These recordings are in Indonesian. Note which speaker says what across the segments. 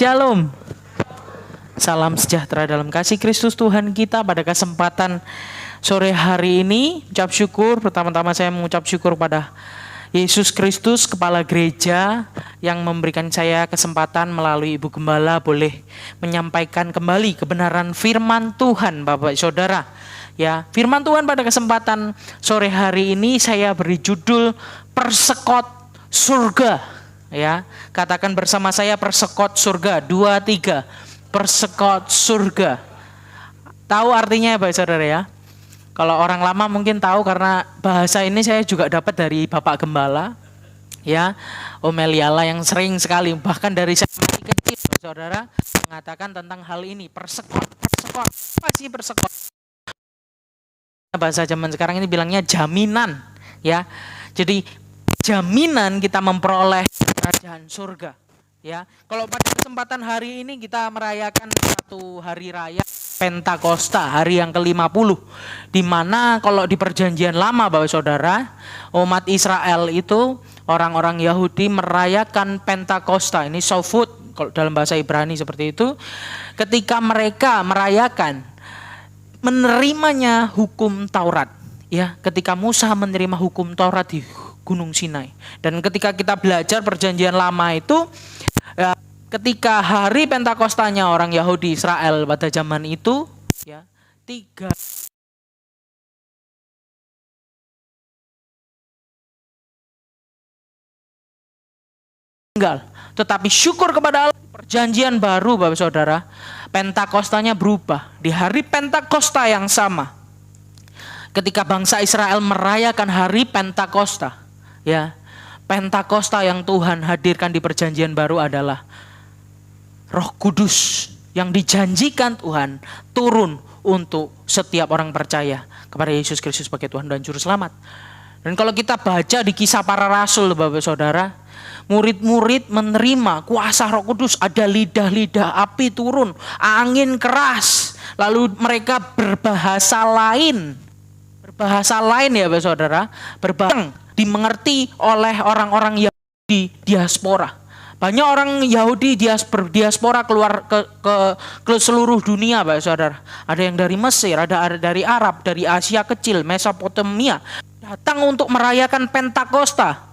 Speaker 1: Shalom. Salam sejahtera dalam kasih Kristus Tuhan kita. Pada kesempatan sore hari ini, ucap syukur. Pertama-tama saya mengucap syukur pada Yesus Kristus, Kepala Gereja, yang memberikan saya kesempatan melalui Ibu Gembala boleh menyampaikan kembali kebenaran firman Tuhan, Bapak Saudara. Ya, firman Tuhan pada kesempatan sore hari ini saya beri judul Persekot Surga. Ya, katakan bersama saya, persekot surga. 2, 3. Persekot surga. Tahu artinya ya, Bapak Saudara ya? Kalau orang lama mungkin tahu, karena bahasa ini saya juga dapat dari Bapak Gembala, ya, Om Eliala, yang sering sekali, bahkan dari saya masih kecil, Bapak Saudara, mengatakan tentang hal ini. Persekot. Apa sih persekot? Bahasa zaman sekarang ini bilangnya jaminan, ya. Jadi jaminan kita memperoleh kerajaan surga, ya. Kalau pada kesempatan hari ini kita merayakan satu hari raya Pentakosta, hari yang ke-50, di mana kalau di perjanjian lama, Bapak Saudara, umat Israel itu, orang-orang Yahudi merayakan Pentakosta. Ini Shavuot kalau dalam bahasa Ibrani seperti itu. Ketika mereka merayakan menerimanya hukum Taurat, ya, ketika Musa menerima hukum Taurat di Gunung Sinai. Dan ketika kita belajar perjanjian lama itu, ya, ketika hari Pentakostanya orang Yahudi Israel pada zaman itu, ya, 3 tinggal. Tetapi syukur kepada Allah, perjanjian baru, Bapak Saudara, Pentakostanya berubah. Di hari Pentakosta yang sama, ketika bangsa Israel merayakan hari Pentakosta, ya, Pentakosta yang Tuhan hadirkan di perjanjian baru adalah Roh Kudus yang dijanjikan Tuhan turun untuk setiap orang percaya kepada Yesus Kristus sebagai Tuhan dan Juru Selamat. Dan kalau kita baca di Kisah Para Rasul, Bapak Saudara, murid-murid menerima kuasa Roh Kudus, ada lidah-lidah api turun, angin keras, lalu mereka berbahasa lain. Berbahasa lain, ya Bapak Saudara, berbahasa dimengerti oleh orang-orang Yahudi diaspora. Banyak orang Yahudi diaspora keluar ke seluruh dunia, Bapak Saudara. Ada yang dari Mesir, ada dari Arab, dari Asia Kecil, Mesopotamia, datang untuk merayakan Pentakosta,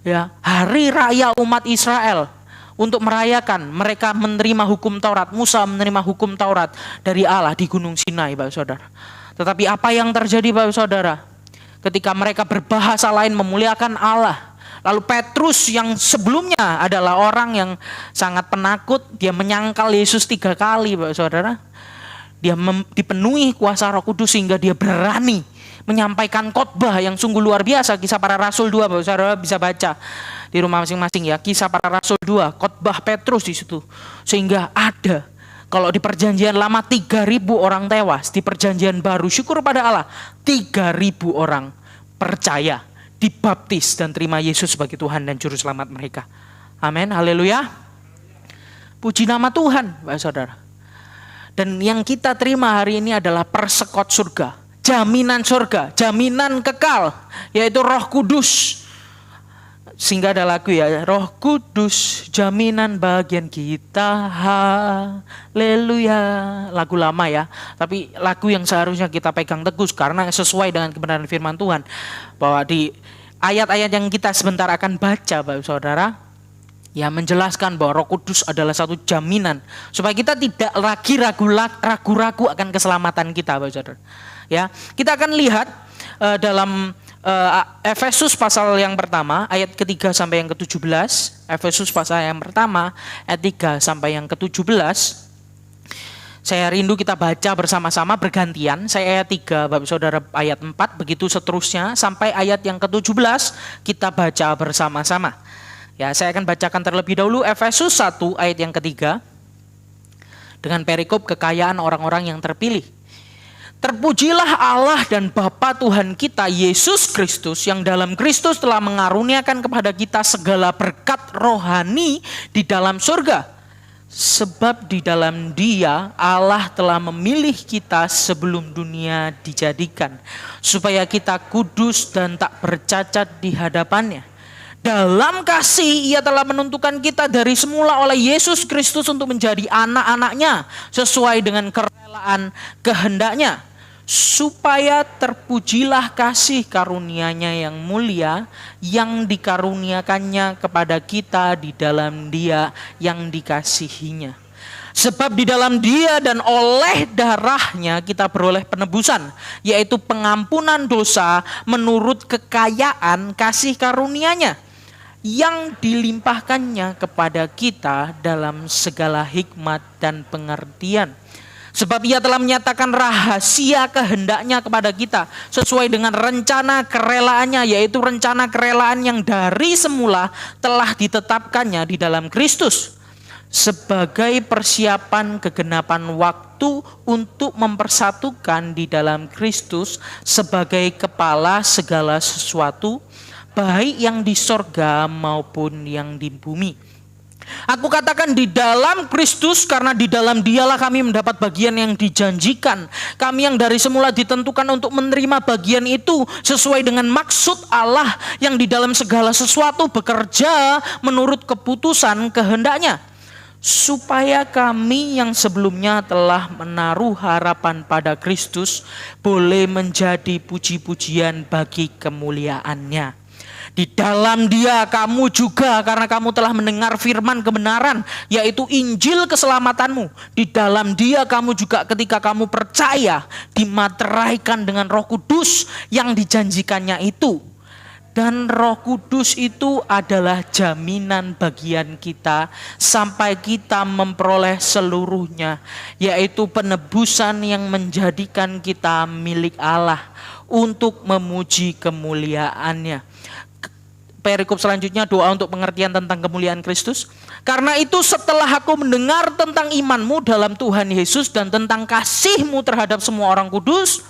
Speaker 1: ya, hari raya umat Israel, untuk merayakan mereka menerima hukum Taurat. Musa menerima hukum Taurat dari Allah di Gunung Sinai, Bapak Saudara. Tetapi apa yang terjadi, Bapak Saudara? Ketika mereka berbahasa lain memuliakan Allah, lalu Petrus yang sebelumnya adalah orang yang sangat penakut, dia menyangkal Yesus 3 kali, Bapak Saudara. Dia dipenuhi kuasa Roh Kudus sehingga dia berani menyampaikan khotbah yang sungguh luar biasa. Kisah Para Rasul 2, Bapak Saudara bisa baca di rumah masing-masing, ya. Kisah Para Rasul 2, khotbah Petrus di situ. Sehingga ada, kalau di perjanjian lama 3.000 orang tewas, di perjanjian baru syukur pada Allah 3.000 orang percaya, dibaptis dan terima Yesus sebagai Tuhan dan Juru Selamat mereka. Amin, haleluya. Puji nama Tuhan, Bapak Saudara. Dan yang kita terima hari ini adalah persekot surga, jaminan surga, jaminan kekal, yaitu Roh Kudus. Sehingga ada lagu, ya, Roh Kudus jaminan bagian kita, haleluya. Lagu lama, ya, tapi lagu yang seharusnya kita pegang teguh karena sesuai dengan kebenaran firman Tuhan. Bahwa di ayat-ayat yang kita sebentar akan baca, Bapak Saudara, ya, menjelaskan bahwa Roh Kudus adalah satu jaminan supaya kita tidak lagi ragu-ragu akan keselamatan kita, Bapak Saudara. Ya, kita akan lihat dalam Efesus pasal yang pertama ayat ke-3 sampai yang ke-17. Efesus pasal yang pertama ayat 3 sampai yang ke-17. Saya rindu kita baca bersama-sama bergantian. Saya ayat 3, Bapak Saudara ayat 4, begitu seterusnya sampai ayat yang ke-17 kita baca bersama-sama. Ya, saya akan bacakan terlebih dahulu Efesus 1 ayat yang ke-3 dengan perikop kekayaan orang-orang yang terpilih. Terpujilah Allah dan Bapa Tuhan kita Yesus Kristus, yang dalam Kristus telah mengaruniakan kepada kita segala berkat rohani di dalam surga. Sebab di dalam Dia Allah telah memilih kita sebelum dunia dijadikan, supaya kita kudus dan tak bercacat di hadapan-Nya. Dalam kasih ia telah menentukan kita dari semula oleh Yesus Kristus untuk menjadi anak-anaknya sesuai dengan kerelaan kehendaknya, supaya terpujilah kasih karunia-Nya yang mulia yang dikaruniakannya kepada kita di dalam Dia yang dikasihinya. Sebab di dalam Dia dan oleh darah-Nya kita beroleh penebusan, yaitu pengampunan dosa menurut kekayaan kasih karunia-Nya yang dilimpahkannya kepada kita dalam segala hikmat dan pengertian. Sebab ia telah menyatakan rahasia kehendaknya kepada kita sesuai dengan rencana kerelaannya, yaitu rencana kerelaan yang dari semula telah ditetapkannya di dalam Kristus, sebagai persiapan kegenapan waktu untuk mempersatukan di dalam Kristus sebagai kepala segala sesuatu, baik yang di sorga maupun yang di bumi. Aku katakan di dalam Kristus, karena di dalam Dialah kami mendapat bagian yang dijanjikan. Kami yang dari semula ditentukan untuk menerima bagian itu sesuai dengan maksud Allah yang di dalam segala sesuatu bekerja menurut keputusan kehendaknya, supaya kami yang sebelumnya telah menaruh harapan pada Kristus boleh menjadi puji-pujian bagi kemuliaan-Nya. Di dalam Dia kamu juga, karena kamu telah mendengar firman kebenaran, yaitu Injil keselamatanmu. Di dalam Dia kamu juga ketika kamu percaya dimateraikan dengan Roh Kudus yang dijanjikannya itu. Dan Roh Kudus itu adalah jaminan bagian kita sampai kita memperoleh seluruhnya, yaitu penebusan yang menjadikan kita milik Allah untuk memuji kemuliaan-Nya. Perikop selanjutnya, doa untuk pengertian tentang kemuliaan Kristus. Karena itu setelah aku mendengar tentang imanmu dalam Tuhan Yesus dan tentang kasihmu terhadap semua orang kudus,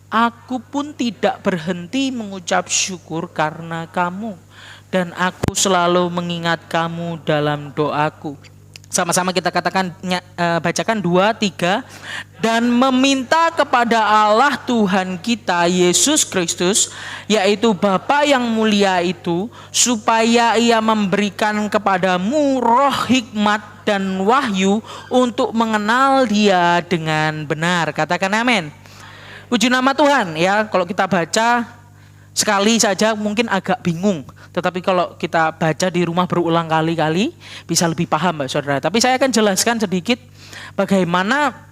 Speaker 1: aku pun tidak berhenti mengucap syukur karena kamu. Dan aku selalu mengingat kamu dalam doaku. Sama-sama kita bacakan 2, 3. Dan meminta kepada Allah Tuhan kita Yesus Kristus, yaitu Bapa yang mulia itu, supaya Ia memberikan kepadamu roh hikmat dan wahyu untuk mengenal Dia dengan benar. Katakan amin. Puji nama Tuhan. Ya, kalau kita baca sekali saja mungkin agak bingung, tetapi kalau kita baca di rumah berulang kali-kali bisa lebih paham, Mbak Saudara. Tapi saya akan jelaskan sedikit bagaimana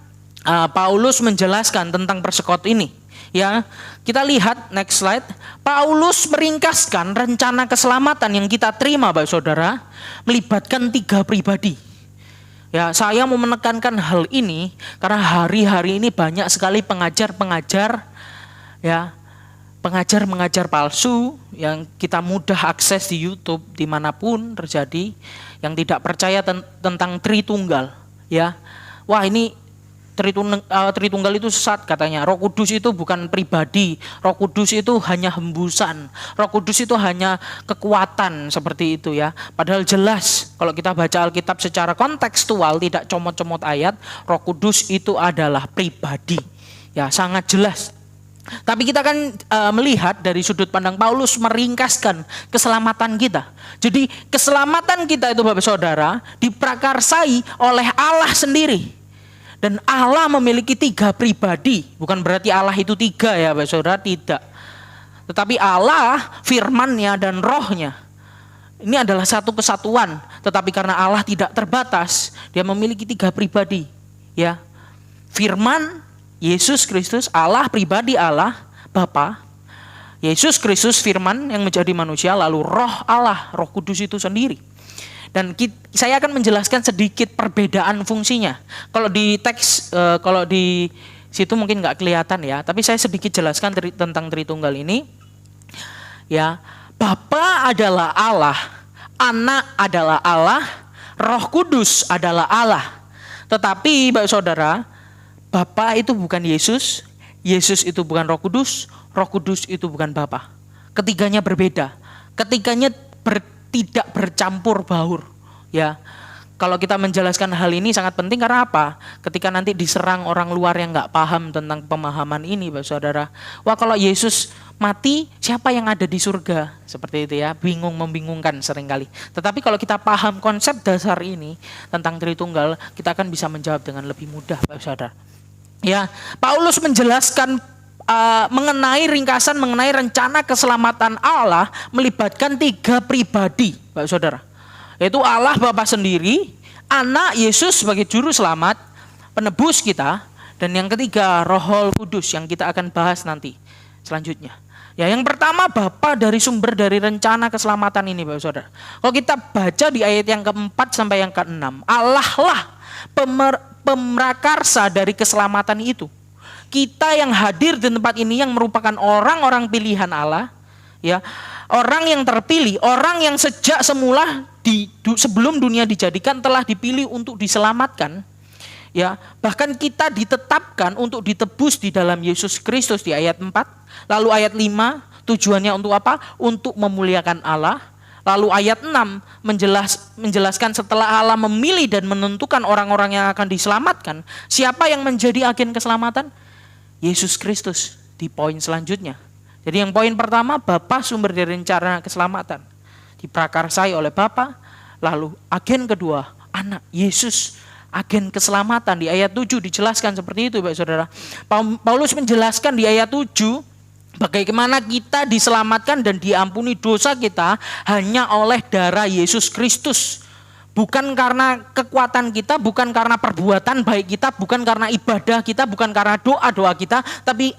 Speaker 1: Paulus menjelaskan tentang persekot ini. Ya, kita lihat next slide. Paulus meringkaskan rencana keselamatan yang kita terima, Mbak Saudara, melibatkan 3 pribadi. Ya, saya mau menekankan hal ini karena hari-hari ini banyak sekali pengajar-pengajar, ya, pengajar palsu yang kita mudah akses di YouTube dimanapun terjadi, yang tidak percaya tentang Tritunggal. Ya, wah ini Tritunggal itu sesat katanya. Roh Kudus itu bukan pribadi, Roh Kudus itu hanya hembusan, Roh Kudus itu hanya kekuatan, seperti itu ya. Padahal jelas kalau kita baca Alkitab secara kontekstual, tidak comot-comot ayat, Roh Kudus itu adalah pribadi. Ya, sangat jelas. Tapi kita akan melihat dari sudut pandang Paulus meringkaskan keselamatan kita. Jadi keselamatan kita itu, Bapak Saudara, diprakarsai oleh Allah sendiri. Dan Allah memiliki 3 pribadi. Bukan berarti Allah itu 3 ya, Bapak Saudara, tidak. Tetapi Allah, firman-Nya dan roh-Nya, ini adalah satu kesatuan. Tetapi karena Allah tidak terbatas, Dia memiliki 3 pribadi. Ya, firman Yesus Kristus, Allah, pribadi Allah, Bapa. Yesus Kristus, firman yang menjadi manusia, lalu roh Allah, Roh Kudus itu sendiri. Dan saya akan menjelaskan sedikit perbedaan fungsinya. Kalau di teks, kalau di situ mungkin nggak kelihatan ya, tapi saya sedikit jelaskan tentang Tritunggal ini. Ya, Bapa adalah Allah, Anak adalah Allah, Roh Kudus adalah Allah. Tetapi, Bapak Saudara, Bapa itu bukan Yesus, Yesus itu bukan Roh Kudus itu bukan Bapa. Ketiganya berbeda, ketiganya tidak bercampur baur. Ya, kalau kita menjelaskan hal ini sangat penting karena apa? Ketika nanti diserang orang luar yang nggak paham tentang pemahaman ini, Bapak Saudara. Wah, kalau Yesus mati, siapa yang ada di surga? Seperti itu ya, membingungkan seringkali. Tetapi kalau kita paham konsep dasar ini tentang Tritunggal, kita akan bisa menjawab dengan lebih mudah, Bapak Saudara. Ya, Paulus menjelaskan mengenai rencana keselamatan Allah melibatkan 3 pribadi, Bapak Saudara. Yaitu Allah Bapa sendiri, Anak Yesus sebagai juru selamat, penebus kita, dan yang ketiga Roh Kudus yang kita akan bahas nanti selanjutnya. Ya, yang pertama Bapa dari sumber dari rencana keselamatan ini, Bapak Saudara. Kalau kita baca di ayat yang keempat sampai yang keenam, Allah lah pemrakarsa dari keselamatan itu. Kita yang hadir di tempat ini yang merupakan orang-orang pilihan Allah, ya, orang yang terpilih, orang yang sejak semula sebelum dunia dijadikan telah dipilih untuk diselamatkan, ya. Bahkan kita ditetapkan untuk ditebus di dalam Yesus Kristus di ayat 4. Lalu ayat 5 tujuannya untuk apa? Untuk memuliakan Allah. Lalu ayat 6 menjelaskan setelah Allah memilih dan menentukan orang-orang yang akan diselamatkan, siapa yang menjadi agen keselamatan? Yesus Kristus di poin selanjutnya. Jadi yang poin pertama, Bapa sumber dari rencana keselamatan, diprakarsai oleh Bapa. Lalu agen kedua, Anak Yesus, agen keselamatan. Di ayat 7 dijelaskan seperti itu, Bapak Saudara. Paulus menjelaskan di ayat 7 bagaimana kita diselamatkan dan diampuni dosa kita hanya oleh darah Yesus Kristus. Bukan karena kekuatan kita, bukan karena perbuatan baik kita, bukan karena ibadah kita, bukan karena doa-doa kita, tapi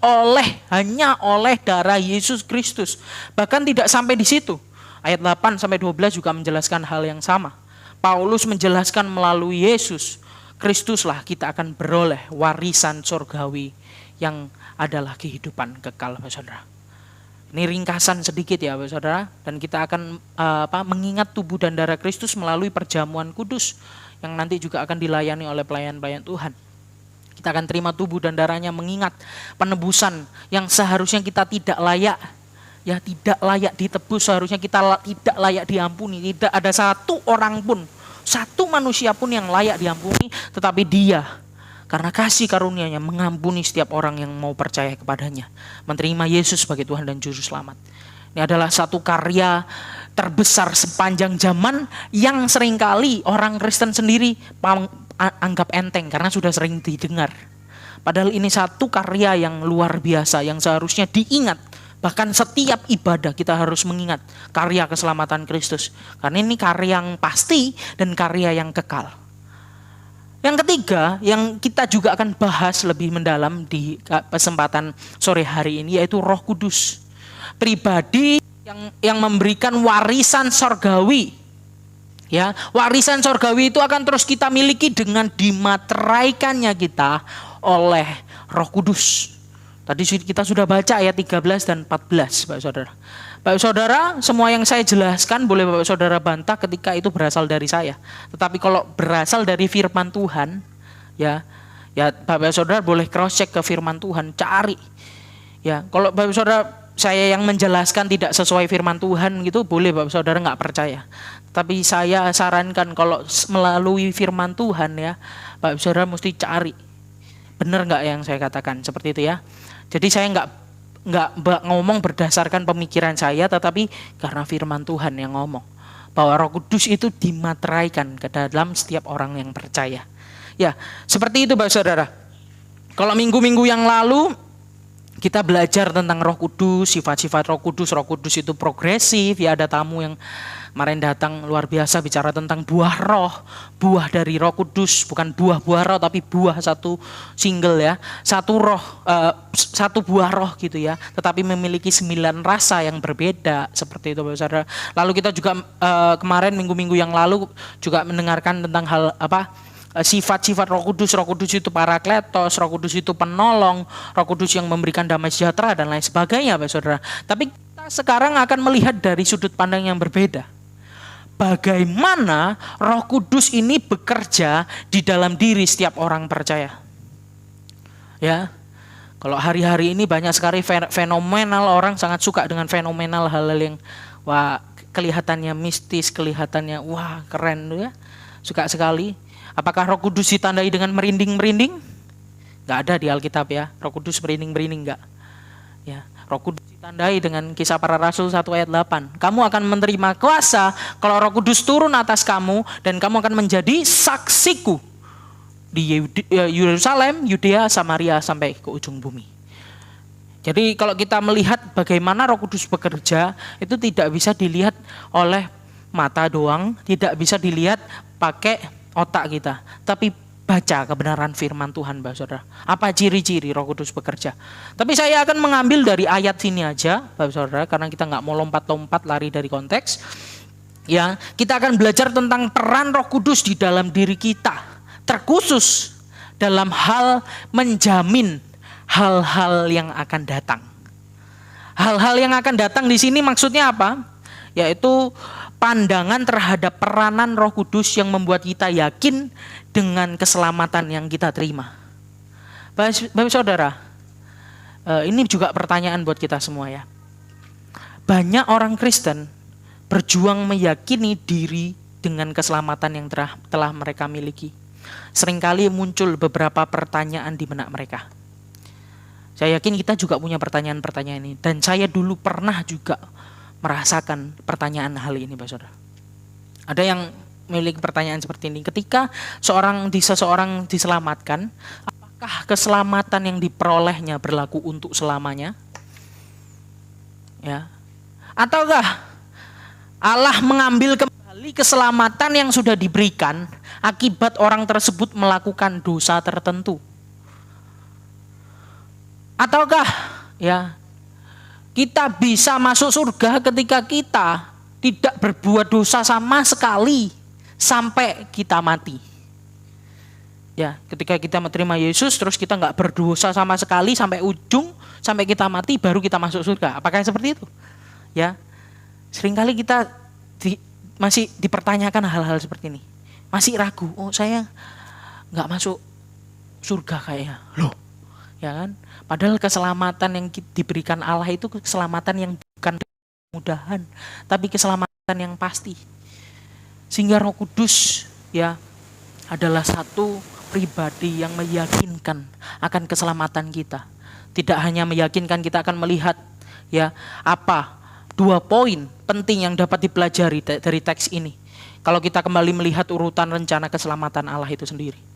Speaker 1: hanya oleh darah Yesus Kristus. Bahkan tidak sampai di situ. Ayat 8 sampai 12 juga menjelaskan hal yang sama. Paulus menjelaskan melalui Yesus Kristuslah kita akan beroleh warisan surgawi yang adalah kehidupan kekal, Bapak Saudara. Ini ringkasan sedikit ya, Bapak Saudara, dan kita akan mengingat tubuh dan darah Kristus melalui perjamuan kudus yang nanti juga akan dilayani oleh pelayan-pelayan Tuhan. Kita akan terima tubuh dan darahnya mengingat penebusan yang seharusnya kita tidak layak, ya, tidak layak ditebus, seharusnya kita tidak layak diampuni. Tidak ada satu orang pun, satu manusia pun yang layak diampuni, tetapi Dia karena kasih karunia-Nya mengampuni setiap orang yang mau percaya kepadanya, menerima Yesus sebagai Tuhan dan Juru Selamat. Ini adalah satu karya terbesar sepanjang zaman yang seringkali orang Kristen sendiri anggap enteng karena sudah sering didengar. Padahal ini satu karya yang luar biasa yang seharusnya diingat. Bahkan setiap ibadah kita harus mengingat karya keselamatan Kristus. Karena ini karya yang pasti dan karya yang kekal. Yang ketiga, yang kita juga akan bahas lebih mendalam di kesempatan sore hari ini, yaitu Roh Kudus. Pribadi yang memberikan warisan sorgawi. Ya, warisan sorgawi itu akan terus kita miliki dengan dimateraikannya kita oleh Roh Kudus. Tadi kita sudah baca ayat 13 dan 14, Bapak Saudara. Bapak Saudara, semua yang saya jelaskan boleh Bapak Saudara bantah ketika itu berasal dari saya. Tetapi kalau berasal dari firman Tuhan, ya Bapak Saudara boleh cross check ke firman Tuhan, cari. Ya, kalau Bapak Saudara saya yang menjelaskan tidak sesuai firman Tuhan gitu, boleh Bapak Saudara nggak percaya. Tapi saya sarankan kalau melalui firman Tuhan ya, Bapak Saudara mesti cari. Benar nggak yang saya katakan seperti itu ya. Jadi saya nggak ngomong berdasarkan pemikiran saya, tetapi karena firman Tuhan yang ngomong bahwa Roh Kudus itu dimateraikan ke dalam setiap orang yang percaya. Ya, seperti itu Bapak Saudara. Kalau minggu-minggu yang lalu kita belajar tentang Roh Kudus, sifat-sifat Roh Kudus. Roh Kudus itu progresif, ya, ada tamu yang kemarin datang luar biasa bicara tentang buah roh, buah dari Roh Kudus, bukan buah-buah roh tapi buah satu single ya, satu roh, satu buah roh gitu ya, tetapi memiliki 9 rasa yang berbeda seperti itu Bapak Saudara. Lalu kita juga kemarin minggu-minggu yang lalu juga mendengarkan tentang hal sifat-sifat Roh Kudus. Roh Kudus itu Parakletos, Roh Kudus itu penolong, Roh Kudus yang memberikan damai sejahtera dan lain sebagainya Bapak Saudara. Tapi kita sekarang akan melihat dari sudut pandang yang berbeda. Bagaimana Roh Kudus ini bekerja di dalam diri setiap orang percaya. Ya. Kalau hari-hari ini banyak sekali fenomenal, orang sangat suka dengan fenomenal, hal-hal yang kelihatannya mistis, kelihatannya keren ya. Suka sekali. Apakah Roh Kudus ditandai dengan merinding-merinding? Nggak ada di Alkitab ya. Roh Kudus merinding-merinding nggak. Ya, Roh Kudus ditandai dengan Kisah Para Rasul 1 ayat 8. Kamu akan menerima kuasa kalau Roh Kudus turun atas kamu dan kamu akan menjadi saksiku di Yerusalem, Yudea, Samaria sampai ke ujung bumi. Jadi kalau kita melihat bagaimana Roh Kudus bekerja, itu tidak bisa dilihat oleh mata doang, tidak bisa dilihat pakai otak kita, tapi baca kebenaran firman Tuhan, Bapak Saudara. Apa ciri-ciri Roh Kudus bekerja? Tapi saya akan mengambil dari ayat sini aja, Bapak Saudara, karena kita nggak mau lompat-lompat lari dari konteks. Ya, kita akan belajar tentang peran Roh Kudus di dalam diri kita, terkhusus dalam hal menjamin hal-hal yang akan datang. Hal-hal yang akan datang di sini maksudnya apa? Yaitu pandangan terhadap peranan Roh Kudus yang membuat kita yakin dengan keselamatan yang kita terima. Bapak Saudara, ini juga pertanyaan buat kita semua ya. Banyak orang Kristen berjuang meyakini diri dengan keselamatan yang telah mereka miliki. Seringkali muncul beberapa pertanyaan di benak mereka. Saya yakin kita juga punya pertanyaan-pertanyaan ini. Dan saya dulu pernah juga merasakan pertanyaan hal ini, Bapak Saudara. Ada yang memiliki pertanyaan seperti ini. Ketika seseorang diselamatkan, apakah keselamatan yang diperolehnya berlaku untuk selamanya? Ya. Ataukah Allah mengambil kembali keselamatan yang sudah diberikan akibat orang tersebut melakukan dosa tertentu? Ataukah ya kita bisa masuk surga ketika kita tidak berbuat dosa sama sekali sampai kita mati? Ya, ketika kita menerima Yesus terus kita nggak berdosa sama sekali sampai ujung, sampai kita mati baru kita masuk surga. Apakah seperti itu? Ya, seringkali kita masih dipertanyakan hal-hal seperti ini. Masih ragu, oh saya nggak masuk surga kayaknya. Loh, ya kan? Padahal keselamatan yang diberikan Allah itu keselamatan yang bukan kemudahan, tapi keselamatan yang pasti. Sehingga Roh Kudus ya adalah satu pribadi yang meyakinkan akan keselamatan kita. Tidak hanya meyakinkan, kita akan melihat ya apa 2 poin penting yang dapat dipelajari dari teks ini. Kalau kita kembali melihat urutan rencana keselamatan Allah itu sendiri.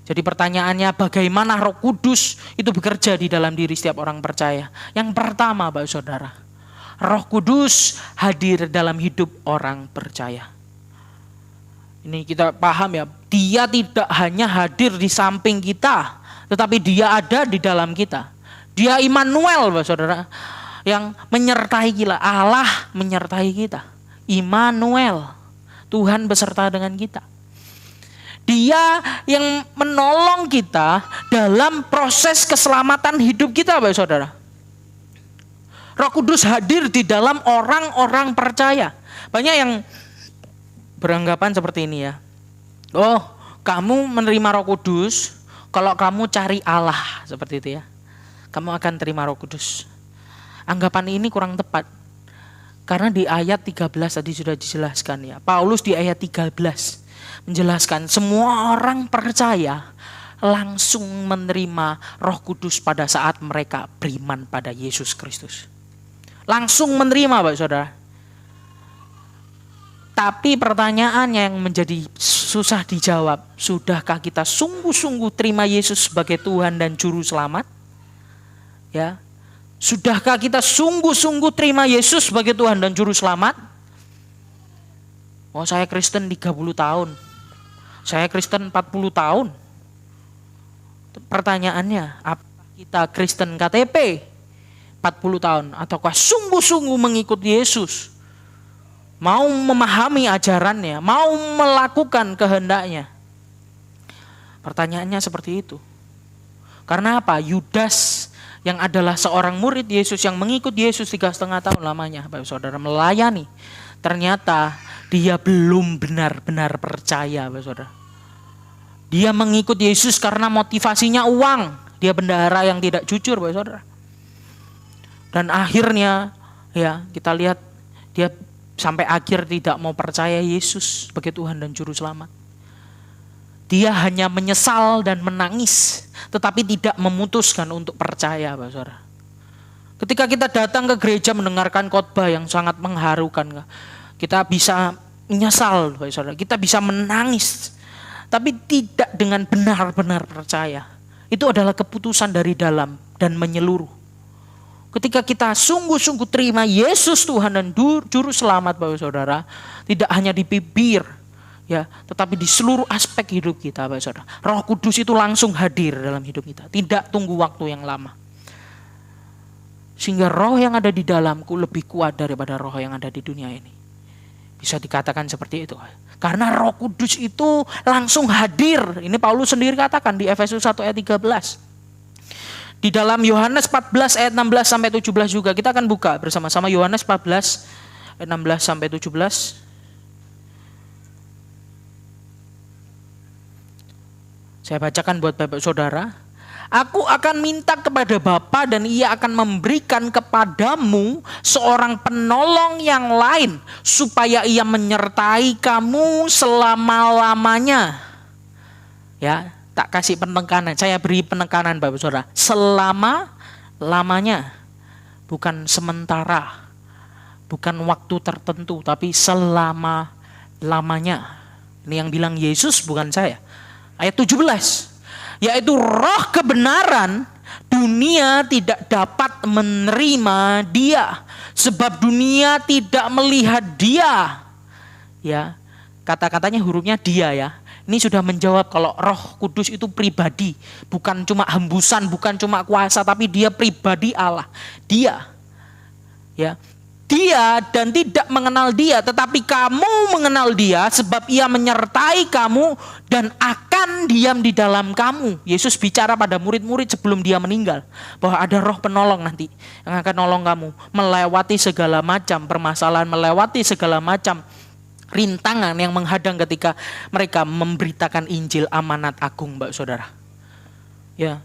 Speaker 1: Jadi pertanyaannya, bagaimana Roh Kudus itu bekerja di dalam diri setiap orang percaya? Yang pertama, Bapak Saudara, Roh Kudus hadir dalam hidup orang percaya. Ini kita paham ya, dia tidak hanya hadir di samping kita, tetapi dia ada di dalam kita. Dia Immanuel, Bapak Saudara, yang menyertai kita. Allah menyertai kita. Immanuel, Tuhan beserta dengan kita. Dia yang menolong kita dalam proses keselamatan hidup kita, Bapak Saudara. Roh Kudus hadir di dalam orang-orang percaya. Banyak yang beranggapan seperti ini ya. Oh, kamu menerima Roh Kudus kalau kamu cari Allah, seperti itu ya. Kamu akan terima Roh Kudus. Anggapan ini kurang tepat. Karena di ayat 13 tadi sudah dijelaskan ya. Paulus di ayat 13 menjelaskan semua orang percaya langsung menerima Roh Kudus pada saat mereka beriman pada Yesus Kristus. Langsung menerima, Bapak Saudara. Tapi pertanyaannya yang menjadi susah dijawab, sudahkah kita sungguh-sungguh terima Yesus sebagai Tuhan dan Juru Selamat? Ya. Sudahkah kita sungguh-sungguh terima Yesus sebagai Tuhan dan Juru Selamat? Oh, saya Kristen 30 tahun. Saya Kristen 40 tahun. Pertanyaannya, apakah kita Kristen KTP 40 tahun? Ataukah sungguh-sungguh mengikut Yesus? Mau memahami ajarannya, mau melakukan kehendaknya? Pertanyaannya seperti itu. Karena apa? Yudas yang adalah seorang murid Yesus yang mengikut Yesus 3,5 tahun lamanya, Bapak Saudara, melayani. Ternyata dia belum benar-benar percaya, Bapak Saudara. Dia mengikut Yesus karena motivasinya uang. Dia bendahara yang tidak jujur, Bapak Saudara. Dan akhirnya ya kita lihat dia sampai akhir tidak mau percaya Yesus sebagai Tuhan dan Juru Selamat. Dia hanya menyesal dan menangis, tetapi tidak memutuskan untuk percaya, Bapak Saudara. Ketika kita datang ke gereja mendengarkan khotbah yang sangat mengharukan, kita bisa menyesal, Bapak Saudara. Kita bisa menangis, tapi tidak dengan benar-benar percaya. Itu adalah keputusan dari dalam dan menyeluruh. Ketika kita sungguh-sungguh terima Yesus Tuhan dan Juru Selamat, Bapak Saudara, tidak hanya di bibir, ya, tetapi di seluruh aspek hidup kita, Bapak Saudara. Roh Kudus itu langsung hadir dalam hidup kita, tidak tunggu waktu yang lama. Sehingga roh yang ada di dalamku lebih kuat daripada roh yang ada di dunia ini. Bisa dikatakan seperti itu. Karena Roh Kudus itu langsung hadir. Ini Paulus sendiri katakan di Efesus 1 ayat 13. Di dalam Yohanes 14 ayat 16 sampai 17 juga. Kita akan buka bersama-sama Yohanes 14 ayat 16 sampai 17. Saya bacakan buat Bapak Saudara. Aku akan minta kepada Bapa dan Ia akan memberikan kepadamu seorang penolong yang lain supaya Ia menyertai kamu selama-lamanya. Ya, tak kasih penekanan. Saya beri penekanan Bapak Saudara. Selama-lamanya. Bukan sementara. Bukan waktu tertentu, tapi selama-lamanya. Ini yang bilang Yesus, bukan saya. Ayat 17, yaitu roh kebenaran, dunia tidak dapat menerima dia, sebab dunia tidak melihat dia. Ya, kata-katanya hurufnya dia ya. Ini sudah menjawab kalau Roh Kudus itu pribadi, bukan cuma hembusan, bukan cuma kuasa, tapi dia pribadi Allah. Dia, ya. Dia dan tidak mengenal dia, tetapi kamu mengenal dia sebab ia menyertai kamu dan akan diam di dalam kamu. Yesus bicara pada murid-murid sebelum dia meninggal bahwa ada roh penolong nanti yang akan nolong kamu melewati segala macam permasalahan, melewati segala macam rintangan yang menghadang ketika mereka memberitakan Injil amanat agung, Bapak Saudara. Ya,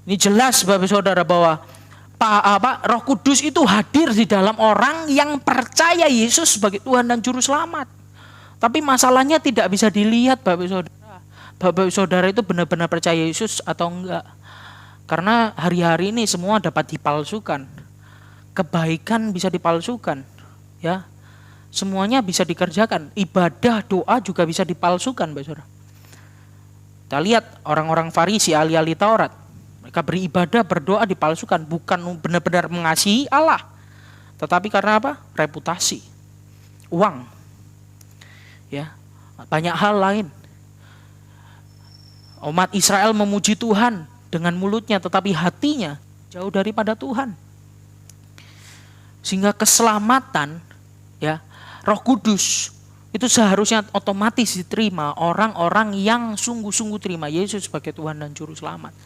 Speaker 1: ini jelas Bapak Saudara bahwa Roh Kudus itu hadir di dalam orang yang percaya Yesus sebagai Tuhan dan Juru Selamat. Tapi masalahnya tidak bisa dilihat Bapak Saudara. Bapak Saudara itu benar-benar percaya Yesus atau enggak. Karena hari-hari ini semua dapat dipalsukan. Kebaikan bisa dipalsukan. Ya, semuanya bisa dikerjakan. Ibadah, doa juga bisa dipalsukan Bapak Saudara. Kita lihat orang-orang Farisi, ahli-ahli Taurat. Mereka beribadah, berdoa dipalsukan, bukan benar-benar mengasihi Allah. Tetapi karena apa? Reputasi, uang, ya, banyak hal lain. Umat Israel memuji Tuhan dengan mulutnya, tetapi hatinya jauh daripada Tuhan. Sehingga keselamatan, ya, Roh Kudus itu seharusnya otomatis diterima orang-orang yang sungguh-sungguh terima Yesus sebagai Tuhan dan Juru Selamat.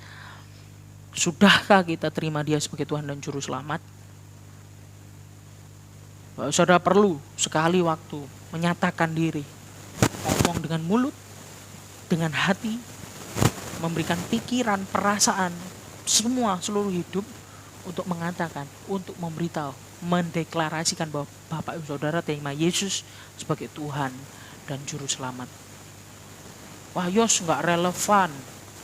Speaker 1: Sudahkah kita terima dia sebagai Tuhan dan Juru Selamat? Saudara perlu sekali waktu menyatakan diri. Ngomong dengan mulut, dengan hati, memberikan pikiran, perasaan, semua seluruh hidup untuk mengatakan, untuk memberitahu, mendeklarasikan bahwa Bapak Ibu Saudara terima Yesus sebagai Tuhan dan Juru Selamat. Wah, Yos nggak relevan,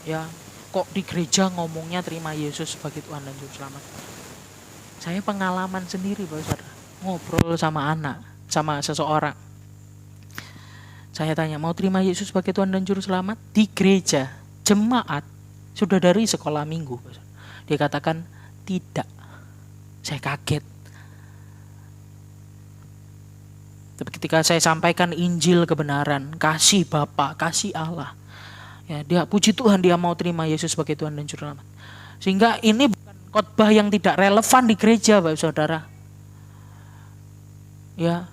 Speaker 1: ya. Kok di gereja ngomongnya terima Yesus sebagai Tuhan dan Juru Selamat. Saya pengalaman sendiri Bapak Saudara, ngobrol sama anak, sama seseorang. Saya tanya, mau terima Yesus sebagai Tuhan dan Juru Selamat? Di gereja, jemaat, sudah dari sekolah minggu. Dia katakan, tidak. Saya kaget. Tapi ketika saya sampaikan Injil kebenaran, kasih Bapa, kasih Allah, ya, dia puji Tuhan dia mau terima Yesus sebagai Tuhan dan Juru Selamat. Sehingga ini bukan khotbah yang tidak relevan di gereja Bapak Saudara. Ya,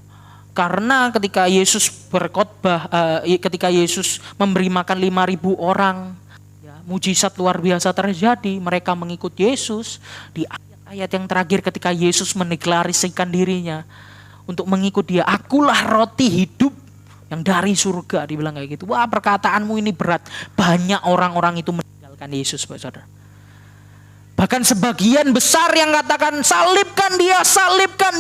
Speaker 1: karena ketika Yesus berkhotbah, ketika Yesus memberi makan 5.000 orang, ya, mujizat luar biasa terjadi. Mereka mengikut Yesus. Di ayat-ayat yang terakhir ketika Yesus mendeklarasikan dirinya untuk mengikut dia, akulah roti hidup yang dari surga, dibilang kayak gitu. Wah, perkataanmu ini berat. Banyak orang-orang itu meninggalkan Yesus, Bapak Saudara. Bahkan sebagian besar yang katakan salibkan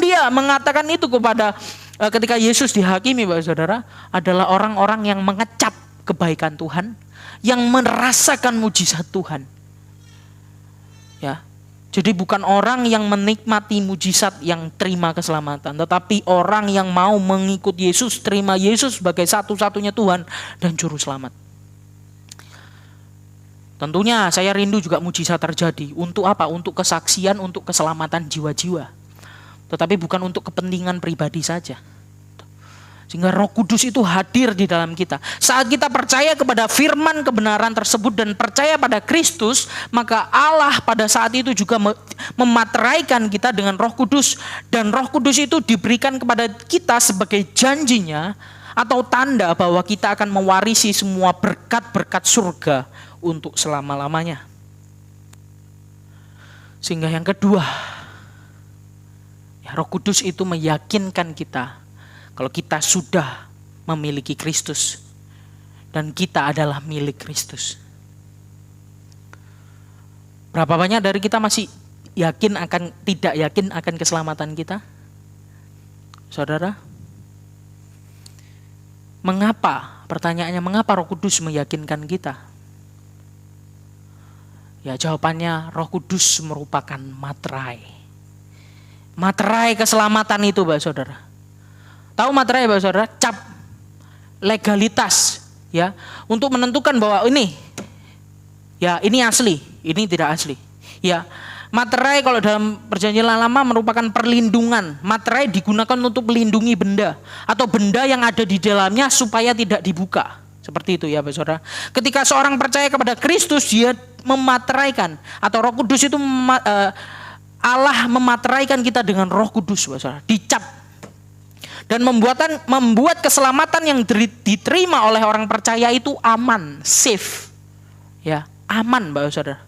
Speaker 1: dia, mengatakan itu kepada ketika Yesus dihakimi, Bapak Saudara, adalah orang-orang yang mengecap kebaikan Tuhan, yang merasakan mujizat Tuhan. Ya. Jadi bukan orang yang menikmati mujizat yang terima keselamatan, tetapi orang yang mau mengikut Yesus, terima Yesus sebagai satu-satunya Tuhan dan juru selamat. Tentunya saya rindu juga mujizat terjadi. Untuk apa? Untuk kesaksian, untuk keselamatan jiwa-jiwa. Tetapi bukan untuk kepentingan pribadi saja. Sehingga Roh Kudus itu hadir di dalam kita. Saat kita percaya kepada firman kebenaran tersebut dan percaya pada Kristus, maka Allah pada saat itu juga memateraikan kita dengan Roh Kudus. Dan Roh Kudus itu diberikan kepada kita sebagai janjinya atau tanda bahwa kita akan mewarisi semua berkat-berkat surga untuk selama-lamanya. Sehingga yang kedua, ya, Roh Kudus itu meyakinkan kita kalau kita sudah memiliki Kristus dan kita adalah milik Kristus. Berapa banyak dari kita masih tidak yakin akan keselamatan kita? Saudara? Mengapa? Pertanyaannya, mengapa Roh Kudus meyakinkan kita? Ya, jawabannya, Roh Kudus merupakan materai. Materai keselamatan itu, Bapak Saudara. Tahu materai, Bapak Saudara? Cap legalitas, ya, untuk menentukan bahwa ini asli, ini tidak asli. Ya, materai kalau dalam perjanjian lama merupakan perlindungan. Materai digunakan untuk melindungi benda atau benda yang ada di dalamnya supaya tidak dibuka. Seperti itu ya, Bapak Saudara. Ketika seorang percaya kepada Kristus, dia memateraikan atau Roh Kudus itu Allah memateraikan kita dengan Roh Kudus, Bapak Saudara. Dicap. Dan membuat keselamatan yang diterima oleh orang percaya itu aman, safe. Ya, aman, Bapak Saudara.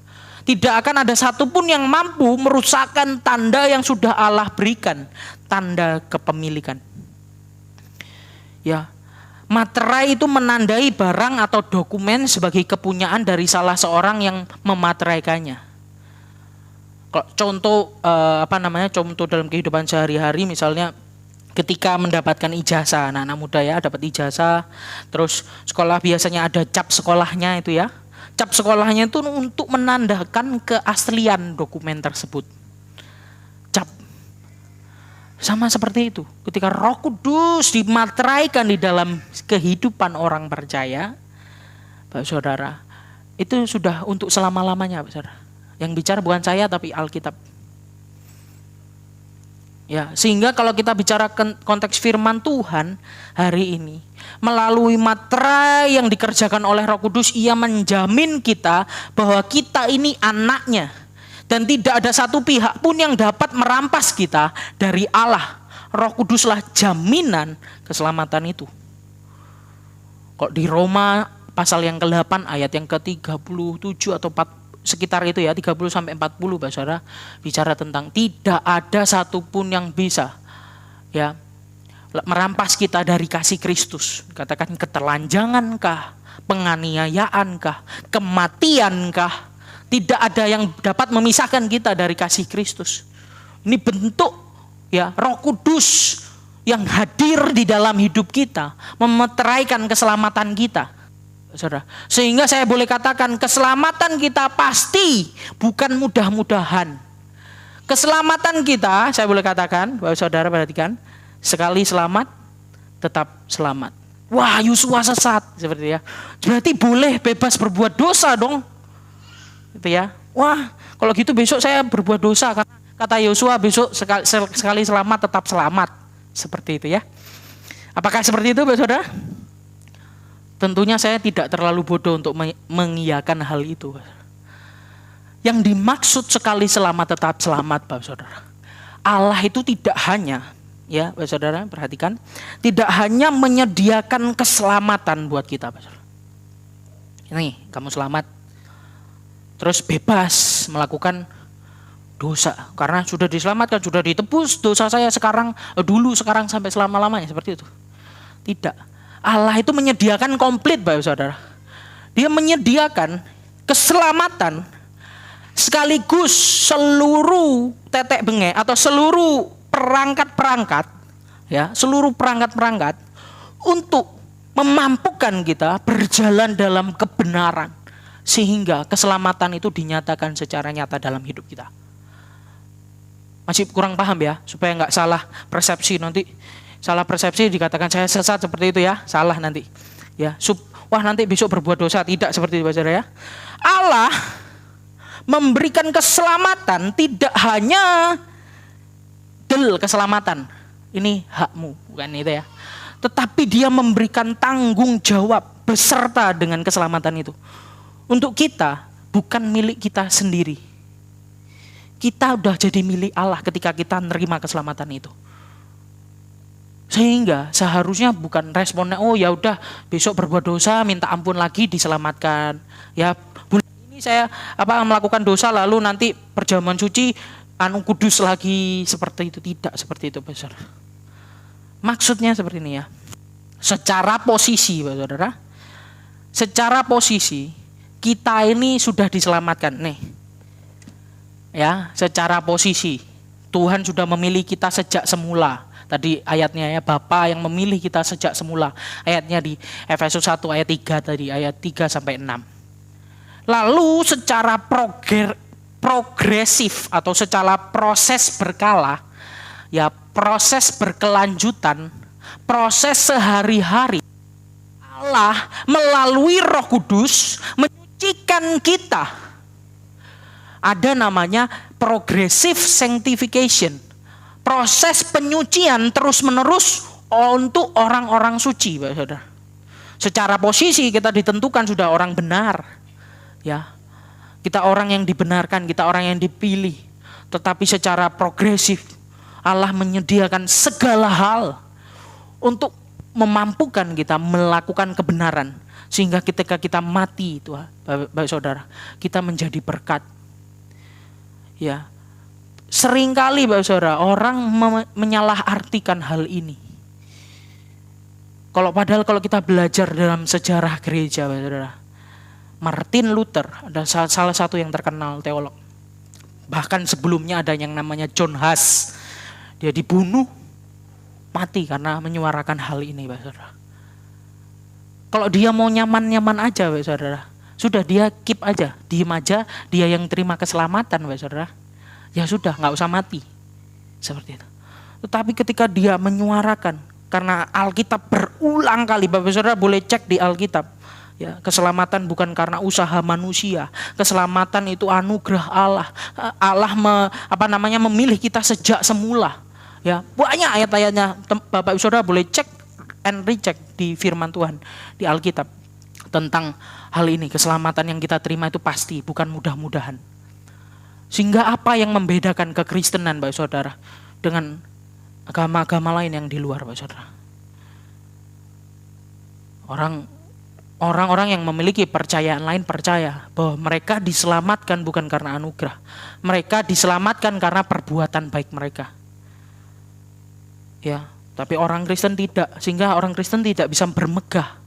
Speaker 1: Tidak akan ada satupun yang mampu merusakkan tanda yang sudah Allah berikan, tanda kepemilikan. Ya, materai itu menandai barang atau dokumen sebagai kepunyaan dari salah seorang yang memateraikannya. Contoh contoh dalam kehidupan sehari-hari, misalnya ketika mendapatkan ijazah, anak-anak muda ya dapat ijazah, terus sekolah biasanya ada cap sekolahnya itu ya. Cap sekolahnya itu untuk menandakan keaslian dokumen tersebut. Cap. Sama seperti itu. Ketika Roh Kudus dimateraikan di dalam kehidupan orang percaya, Bapak Saudara, itu sudah untuk selama-lamanya, Bapak Saudara. Yang bicara bukan saya tapi Alkitab. Ya, sehingga kalau kita bicara konteks firman Tuhan hari ini, melalui materai yang dikerjakan oleh Roh Kudus, ia menjamin kita bahwa kita ini anaknya. Dan tidak ada satu pihak pun yang dapat merampas kita dari Allah. Roh Kuduslah jaminan keselamatan itu. Kok di Roma pasal yang ke-8 ayat yang ke-37 atau 4, sekitar itu ya, 30 sampai 40 Bapak Saudara, bicara tentang tidak ada satupun yang bisa ya merampas kita dari kasih Kristus. Katakan ketelanjangankah, penganiayaankah, kematiankah, tidak ada yang dapat memisahkan kita dari kasih Kristus. Ini bentuk ya Roh Kudus yang hadir di dalam hidup kita, memeteraikan keselamatan kita. Saudara, sehingga saya boleh katakan keselamatan kita pasti bukan mudah-mudahan. Keselamatan kita, saya boleh katakan, Bapak Saudara perhatikan, sekali selamat, tetap selamat. Wah, Yosua sesat, seperti ya. Berarti boleh bebas berbuat dosa dong. Gitu ya. Wah, kalau gitu besok saya berbuat dosa, karena kata Yosua besok sekali selamat tetap selamat. Seperti itu ya. Apakah seperti itu, Bapak Saudara? Tentunya saya tidak terlalu bodoh untuk mengiyakan hal itu. Yang dimaksud sekali selamat tetap selamat, Bapak Saudara. Allah itu tidak hanya, ya Bapak Saudara perhatikan, tidak hanya menyediakan keselamatan buat kita, Bapak Saudara. Ini kamu selamat, terus bebas melakukan dosa karena sudah diselamatkan, sudah ditebus dosa saya sekarang, dulu, sekarang sampai selama-lamanya, seperti itu. Tidak. Allah itu menyediakan komplit, Bapak Saudara. Dia menyediakan keselamatan sekaligus seluruh tetek bengek atau seluruh perangkat-perangkat, ya, seluruh perangkat-perangkat untuk memampukan kita berjalan dalam kebenaran, sehingga keselamatan itu dinyatakan secara nyata dalam hidup kita. Masih kurang paham ya, supaya nggak salah persepsi nanti. Salah persepsi dikatakan saya sesat seperti itu ya, salah nanti. Ya, wah nanti besok berbuat dosa, tidak seperti itu saudara ya. Allah memberikan keselamatan tidak hanya keselamatan. Ini hakmu, bukan itu ya. Tetapi dia memberikan tanggung jawab beserta dengan keselamatan itu. Untuk kita, bukan milik kita sendiri. Kita udah jadi milik Allah ketika kita menerima keselamatan itu. Sehingga seharusnya bukan responnya, oh ya udah besok berbuat dosa, minta ampun lagi diselamatkan. Ya, bulan ini saya melakukan dosa lalu nanti perjamuan suci kudus lagi, seperti itu. Tidak seperti itu, Saudara. Maksudnya seperti ini ya. Secara posisi, Saudara. Secara posisi kita ini sudah diselamatkan nih. Ya, secara posisi Tuhan sudah memilih kita sejak semula. Tadi ayatnya ya, Bapa yang memilih kita sejak semula. Ayatnya di Efesus 1 ayat 3 tadi, ayat 3 sampai 6. Lalu secara progresif atau secara proses berkala, ya proses berkelanjutan, proses sehari-hari, Allah melalui Roh Kudus menyucikan kita. Ada namanya progressive sanctification. Proses penyucian terus-menerus untuk orang-orang suci, Pak Saudara. Secara posisi kita ditentukan sudah orang benar. Ya. Kita orang yang dibenarkan, kita orang yang dipilih. Tetapi secara progresif Allah menyediakan segala hal untuk memampukan kita melakukan kebenaran. Sehingga ketika kita mati itu, Bapak Saudara, kita menjadi berkat. Ya. Seringkali Bapak Saudara, orang menyalahartikan hal ini. Padahal kalau kita belajar dalam sejarah gereja, Bapak Saudara, Martin Luther ada salah satu yang terkenal teolog. Bahkan sebelumnya ada yang namanya John Huss. Dia dibunuh, mati karena menyuarakan hal ini, Bapak Saudara. Kalau dia mau nyaman-nyaman aja, Bapak Saudara, sudah dia keep aja, diem aja, dia yang terima keselamatan, Bapak Saudara. Ya sudah, nggak usah mati. Seperti itu. Tetapi ketika dia menyuarakan, karena Alkitab berulang kali, Bapak Saudara boleh cek di Alkitab. Ya, keselamatan bukan karena usaha manusia. Keselamatan itu anugerah Allah. Allah memilih kita sejak semula. Ya, banyak ayat-ayatnya. Bapak Saudara boleh cek and recheck di firman Tuhan di Alkitab tentang hal ini. Keselamatan yang kita terima itu pasti, bukan mudah-mudahan. Sehingga apa yang membedakan kekristenan, Bapak Saudara, dengan agama-agama lain yang di luar, Bapak Saudara? Orang-orang yang memiliki percayaan lain percaya bahwa mereka diselamatkan bukan karena anugerah. Mereka diselamatkan karena perbuatan baik mereka. Ya, tapi orang Kristen tidak, sehingga orang Kristen tidak bisa bermegah.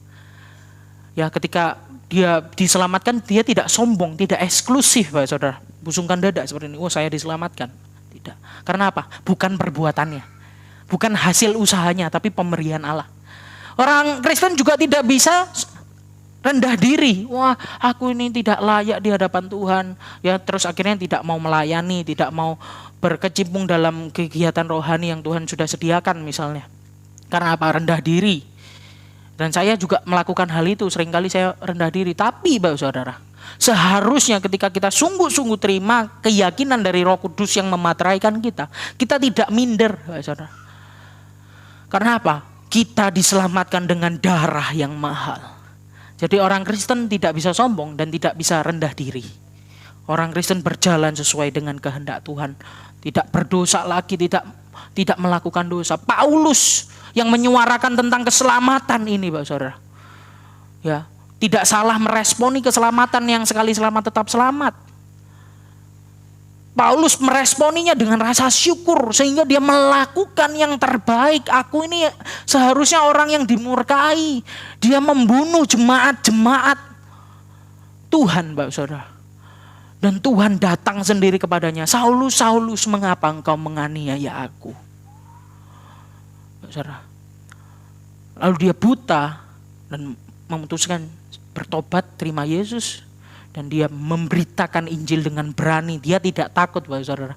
Speaker 1: Ya, ketika dia diselamatkan, dia tidak sombong, tidak eksklusif, Bapak Saudara. Busungkan dada seperti ini, oh saya diselamatkan. Tidak. Karena apa? Bukan perbuatannya. Bukan hasil usahanya, tapi pemberian Allah. Orang Kristen juga tidak bisa rendah diri. Wah, aku ini tidak layak di hadapan Tuhan. Ya, terus akhirnya tidak mau melayani, tidak mau berkecimpung dalam kegiatan rohani yang Tuhan sudah sediakan misalnya. Karena apa? Rendah diri. Dan saya juga melakukan hal itu, seringkali saya rendah diri. Tapi Bapak Saudara, seharusnya ketika kita sungguh-sungguh terima keyakinan dari Roh Kudus yang memateraikan kita tidak minder, Bapak Saudara. Karena apa? Kita diselamatkan dengan darah yang mahal. Jadi orang Kristen tidak bisa sombong dan tidak bisa rendah diri. Orang Kristen berjalan sesuai dengan kehendak Tuhan. Tidak berdosa lagi, tidak melakukan dosa. Paulus yang menyuarakan tentang keselamatan ini, Bapak Saudara. Ya, tidak salah meresponi keselamatan, yang sekali selamat tetap selamat. Paulus meresponinya dengan rasa syukur sehingga dia melakukan yang terbaik. Aku ini seharusnya orang yang dimurkai. Dia membunuh jemaat-jemaat Tuhan, Bapak Saudara. Dan Tuhan datang sendiri kepadanya. Saulus, Saulus, mengapa engkau menganiaya aku? Bapak Saudara. Lalu dia buta, dan memutuskan bertobat, terima Yesus, dan dia memberitakan Injil dengan berani. Dia tidak takut, Bapak Saudara,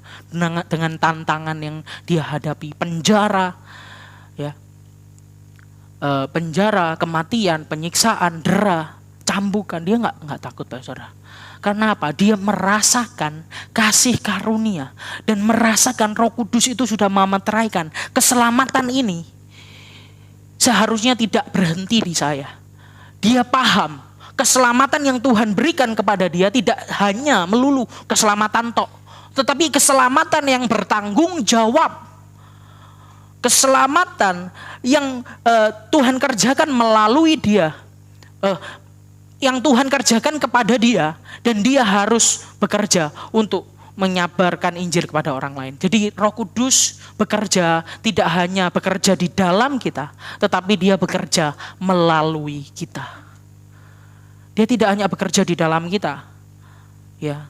Speaker 1: dengan tantangan yang dia hadapi, penjara, ya, penjara, kematian, penyiksaan, dera, cambukan. Dia nggak takut, Bapak Saudara. Karena apa? Dia merasakan kasih karunia dan merasakan Roh Kudus itu sudah memeteraikan. Keselamatan ini seharusnya tidak berhenti di saya. Dia paham keselamatan yang Tuhan berikan kepada dia tidak hanya melulu keselamatan tok, tetapi keselamatan yang bertanggung jawab. Keselamatan yang Tuhan kerjakan melalui dia. Yang Tuhan kerjakan kepada dia, dan dia harus bekerja untuk menyabarkan Injil kepada orang lain. Jadi Roh Kudus bekerja, tidak hanya bekerja di dalam kita, tetapi dia bekerja melalui kita. Dia tidak hanya bekerja di dalam kita. Ya.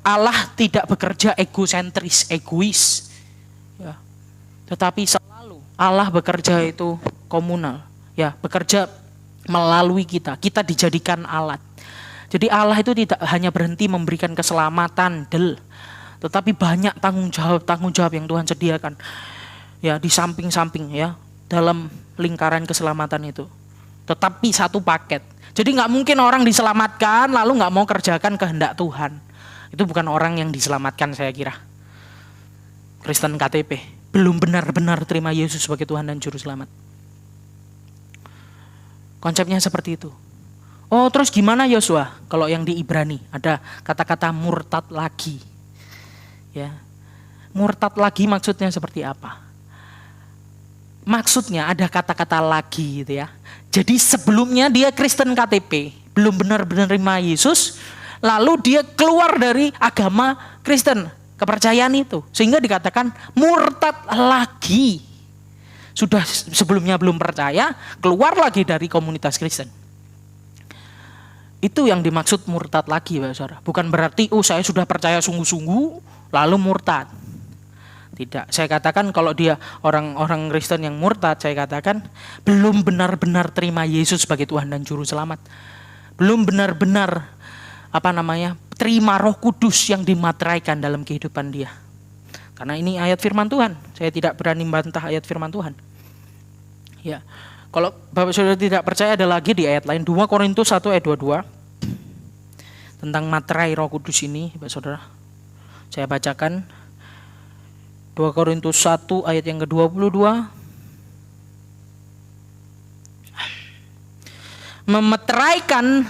Speaker 1: Allah tidak bekerja egosentris, egois. Ya. Tetapi selalu Allah bekerja itu komunal. Ya, bekerja melalui kita. Kita dijadikan alat. Jadi Allah itu tidak hanya berhenti memberikan keselamatan, tetapi banyak tanggung jawab yang Tuhan sediakan. Ya, di samping-samping, ya, dalam lingkaran keselamatan itu. Tetapi satu paket. Jadi nggak mungkin orang diselamatkan lalu nggak mau kerjakan kehendak Tuhan. Itu bukan orang yang diselamatkan, saya kira. Kristen KTP belum benar-benar terima Yesus sebagai Tuhan dan Juru Selamat. Konsepnya seperti itu. Oh, terus gimana Yosua? Kalau yang di Ibrani ada kata-kata murtad lagi. Ya. Murtad lagi maksudnya seperti apa? Maksudnya ada kata-kata lagi gitu ya. Jadi sebelumnya dia Kristen KTP, belum benar-benar terima Yesus, lalu dia keluar dari agama Kristen, kepercayaan itu. Sehingga dikatakan murtad lagi. Sudah sebelumnya belum percaya, keluar lagi dari komunitas Kristen. Itu yang dimaksud murtad lagi, Bapak Saudara. Bukan berarti, saya sudah percaya sungguh-sungguh, lalu murtad. Tidak, saya katakan kalau dia orang-orang Kristen yang murtad, saya katakan belum benar-benar terima Yesus sebagai Tuhan dan Juru Selamat. Belum benar-benar, terima Roh Kudus yang dimateraikan dalam kehidupan dia. Karena ini ayat firman Tuhan. Saya tidak berani membantah ayat firman Tuhan. Ya. Kalau Bapak Saudara tidak percaya, ada lagi di ayat lain, 2 Korintus 1 ayat 22. Tentang materai Roh Kudus ini, Bapak Saudara. Saya bacakan 2 Korintus 1 ayat yang ke-22. Memeteraikan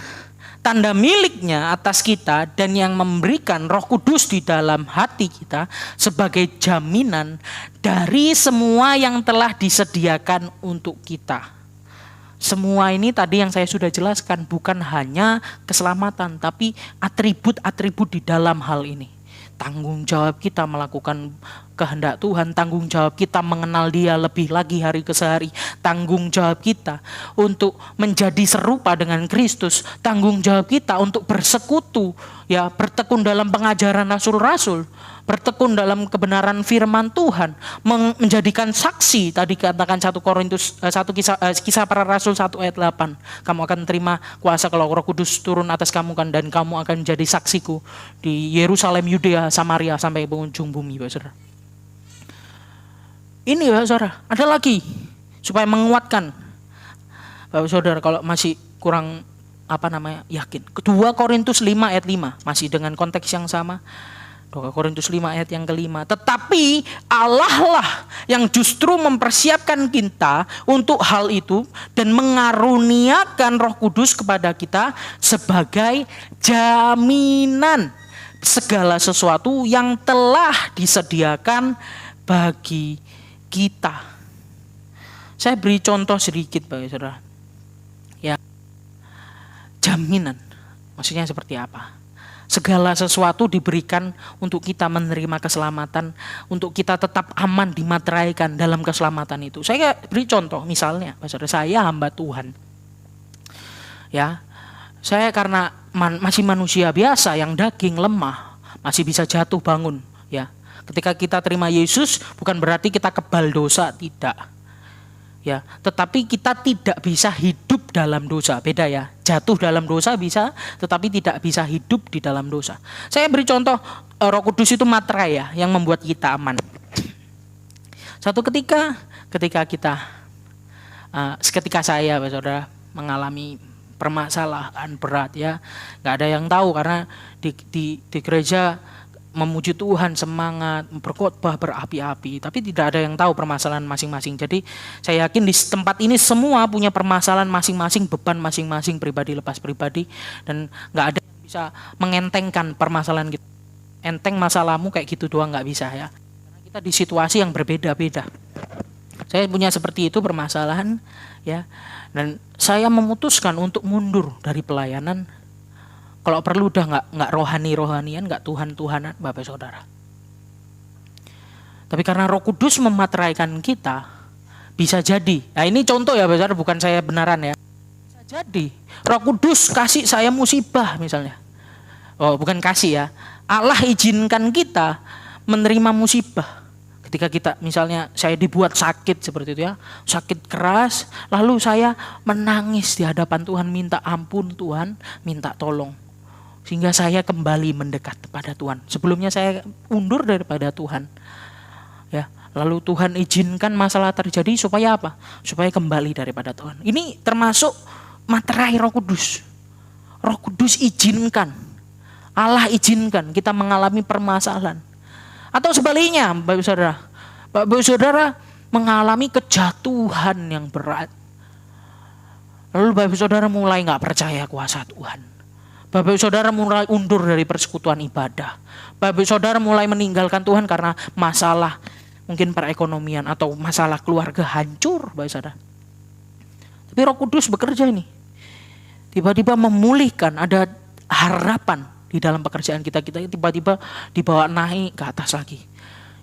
Speaker 1: tanda miliknya atas kita dan yang memberikan Roh Kudus di dalam hati kita sebagai jaminan dari semua yang telah disediakan untuk kita. Semua ini tadi yang saya sudah jelaskan, bukan hanya keselamatan, tapi atribut-atribut di dalam hal ini. Tanggung jawab kita melakukan kehendak Tuhan, tanggung jawab kita mengenal Dia lebih lagi hari ke hari, tanggung jawab kita untuk menjadi serupa dengan Kristus, tanggung jawab kita untuk bersekutu, ya, bertekun dalam pengajaran rasul-rasul, bertekun dalam kebenaran firman Tuhan, menjadikan saksi. Tadi katakan 1 Korintus 1 kisah para rasul 1 ayat 8. Kamu akan terima kuasa kalau Roh Kudus turun atas kamu kan, dan kamu akan menjadi saksiku di Yerusalem, Yudea, Samaria sampai ujung bumi, Bapak Saudara. Ini Bapak Saudara, ada lagi supaya menguatkan Bapak Saudara kalau masih kurang yakin. 2 Korintus 5 ayat 5, masih dengan konteks yang sama. 2 Korintus 5 ayat yang kelima. Tetapi Allah lah yang justru mempersiapkan kita untuk hal itu dan mengaruniakan Roh Kudus kepada kita sebagai jaminan segala sesuatu yang telah disediakan bagi kita. Saya beri contoh sedikit bagi saudara. Ya, jaminan. Maksudnya seperti apa? Segala sesuatu diberikan untuk kita menerima keselamatan, untuk kita tetap aman dimateraikan dalam keselamatan itu. Saya beri contoh, misalnya, saudara, saya hamba Tuhan. Ya, saya karena masih manusia biasa yang daging lemah, masih bisa jatuh bangun. Ya, ketika kita terima Yesus, bukan berarti kita kebal dosa, tidak. Ya, tetapi kita tidak bisa hidup dalam dosa. Beda ya. Jatuh dalam dosa bisa, tetapi tidak bisa hidup di dalam dosa. Saya beri contoh, Roh Kudus itu materai ya, yang membuat kita aman. Satu ketika saya, saudara, mengalami permasalahan berat ya, nggak ada yang tahu karena di gereja memuji Tuhan, semangat, berkhotbah berapi-api, tapi tidak ada yang tahu permasalahan masing-masing. Jadi saya yakin di tempat ini semua punya permasalahan masing-masing, beban masing-masing, pribadi lepas pribadi, dan nggak ada yang bisa mengentengkan permasalahan kita. Enteng masalahmu kayak gitu doang nggak bisa ya. Karena kita di situasi yang berbeda-beda. Saya punya seperti itu permasalahan ya, dan saya memutuskan untuk mundur dari pelayanan. Kalau perlu udah nggak rohanian, nggak Tuhan-Tuhanan, Bapak Saudara. Tapi karena Roh Kudus memateraikan kita, bisa jadi. Nah ini contoh ya, Bapak Saudara, bukan saya benaran ya. Bisa jadi Roh Kudus kasih saya musibah misalnya. Oh bukan kasih ya, Allah izinkan kita menerima musibah. Ketika kita misalnya saya dibuat sakit seperti itu ya, sakit keras, lalu saya menangis di hadapan Tuhan, minta ampun Tuhan, minta tolong. Sehingga saya kembali mendekat kepada Tuhan. Sebelumnya saya undur daripada Tuhan. Ya, lalu Tuhan izinkan masalah terjadi supaya apa? Supaya kembali daripada Tuhan. Ini termasuk materai Roh Kudus. Roh Kudus izinkan. Allah izinkan kita mengalami permasalahan. Atau sebaliknya, Bapak Saudara. Bapak Saudara mengalami kejatuhan yang berat. Lalu Bapak Saudara mulai nggak percaya kuasa Tuhan. Bapak Saudara mulai undur dari persekutuan ibadah. Bapak Saudara mulai meninggalkan Tuhan karena masalah mungkin perekonomian atau masalah keluarga hancur, Bapak Saudara. Tapi Roh Kudus bekerja ini. Tiba-tiba memulihkan, ada harapan di dalam pekerjaan kita tiba-tiba dibawa naik ke atas lagi.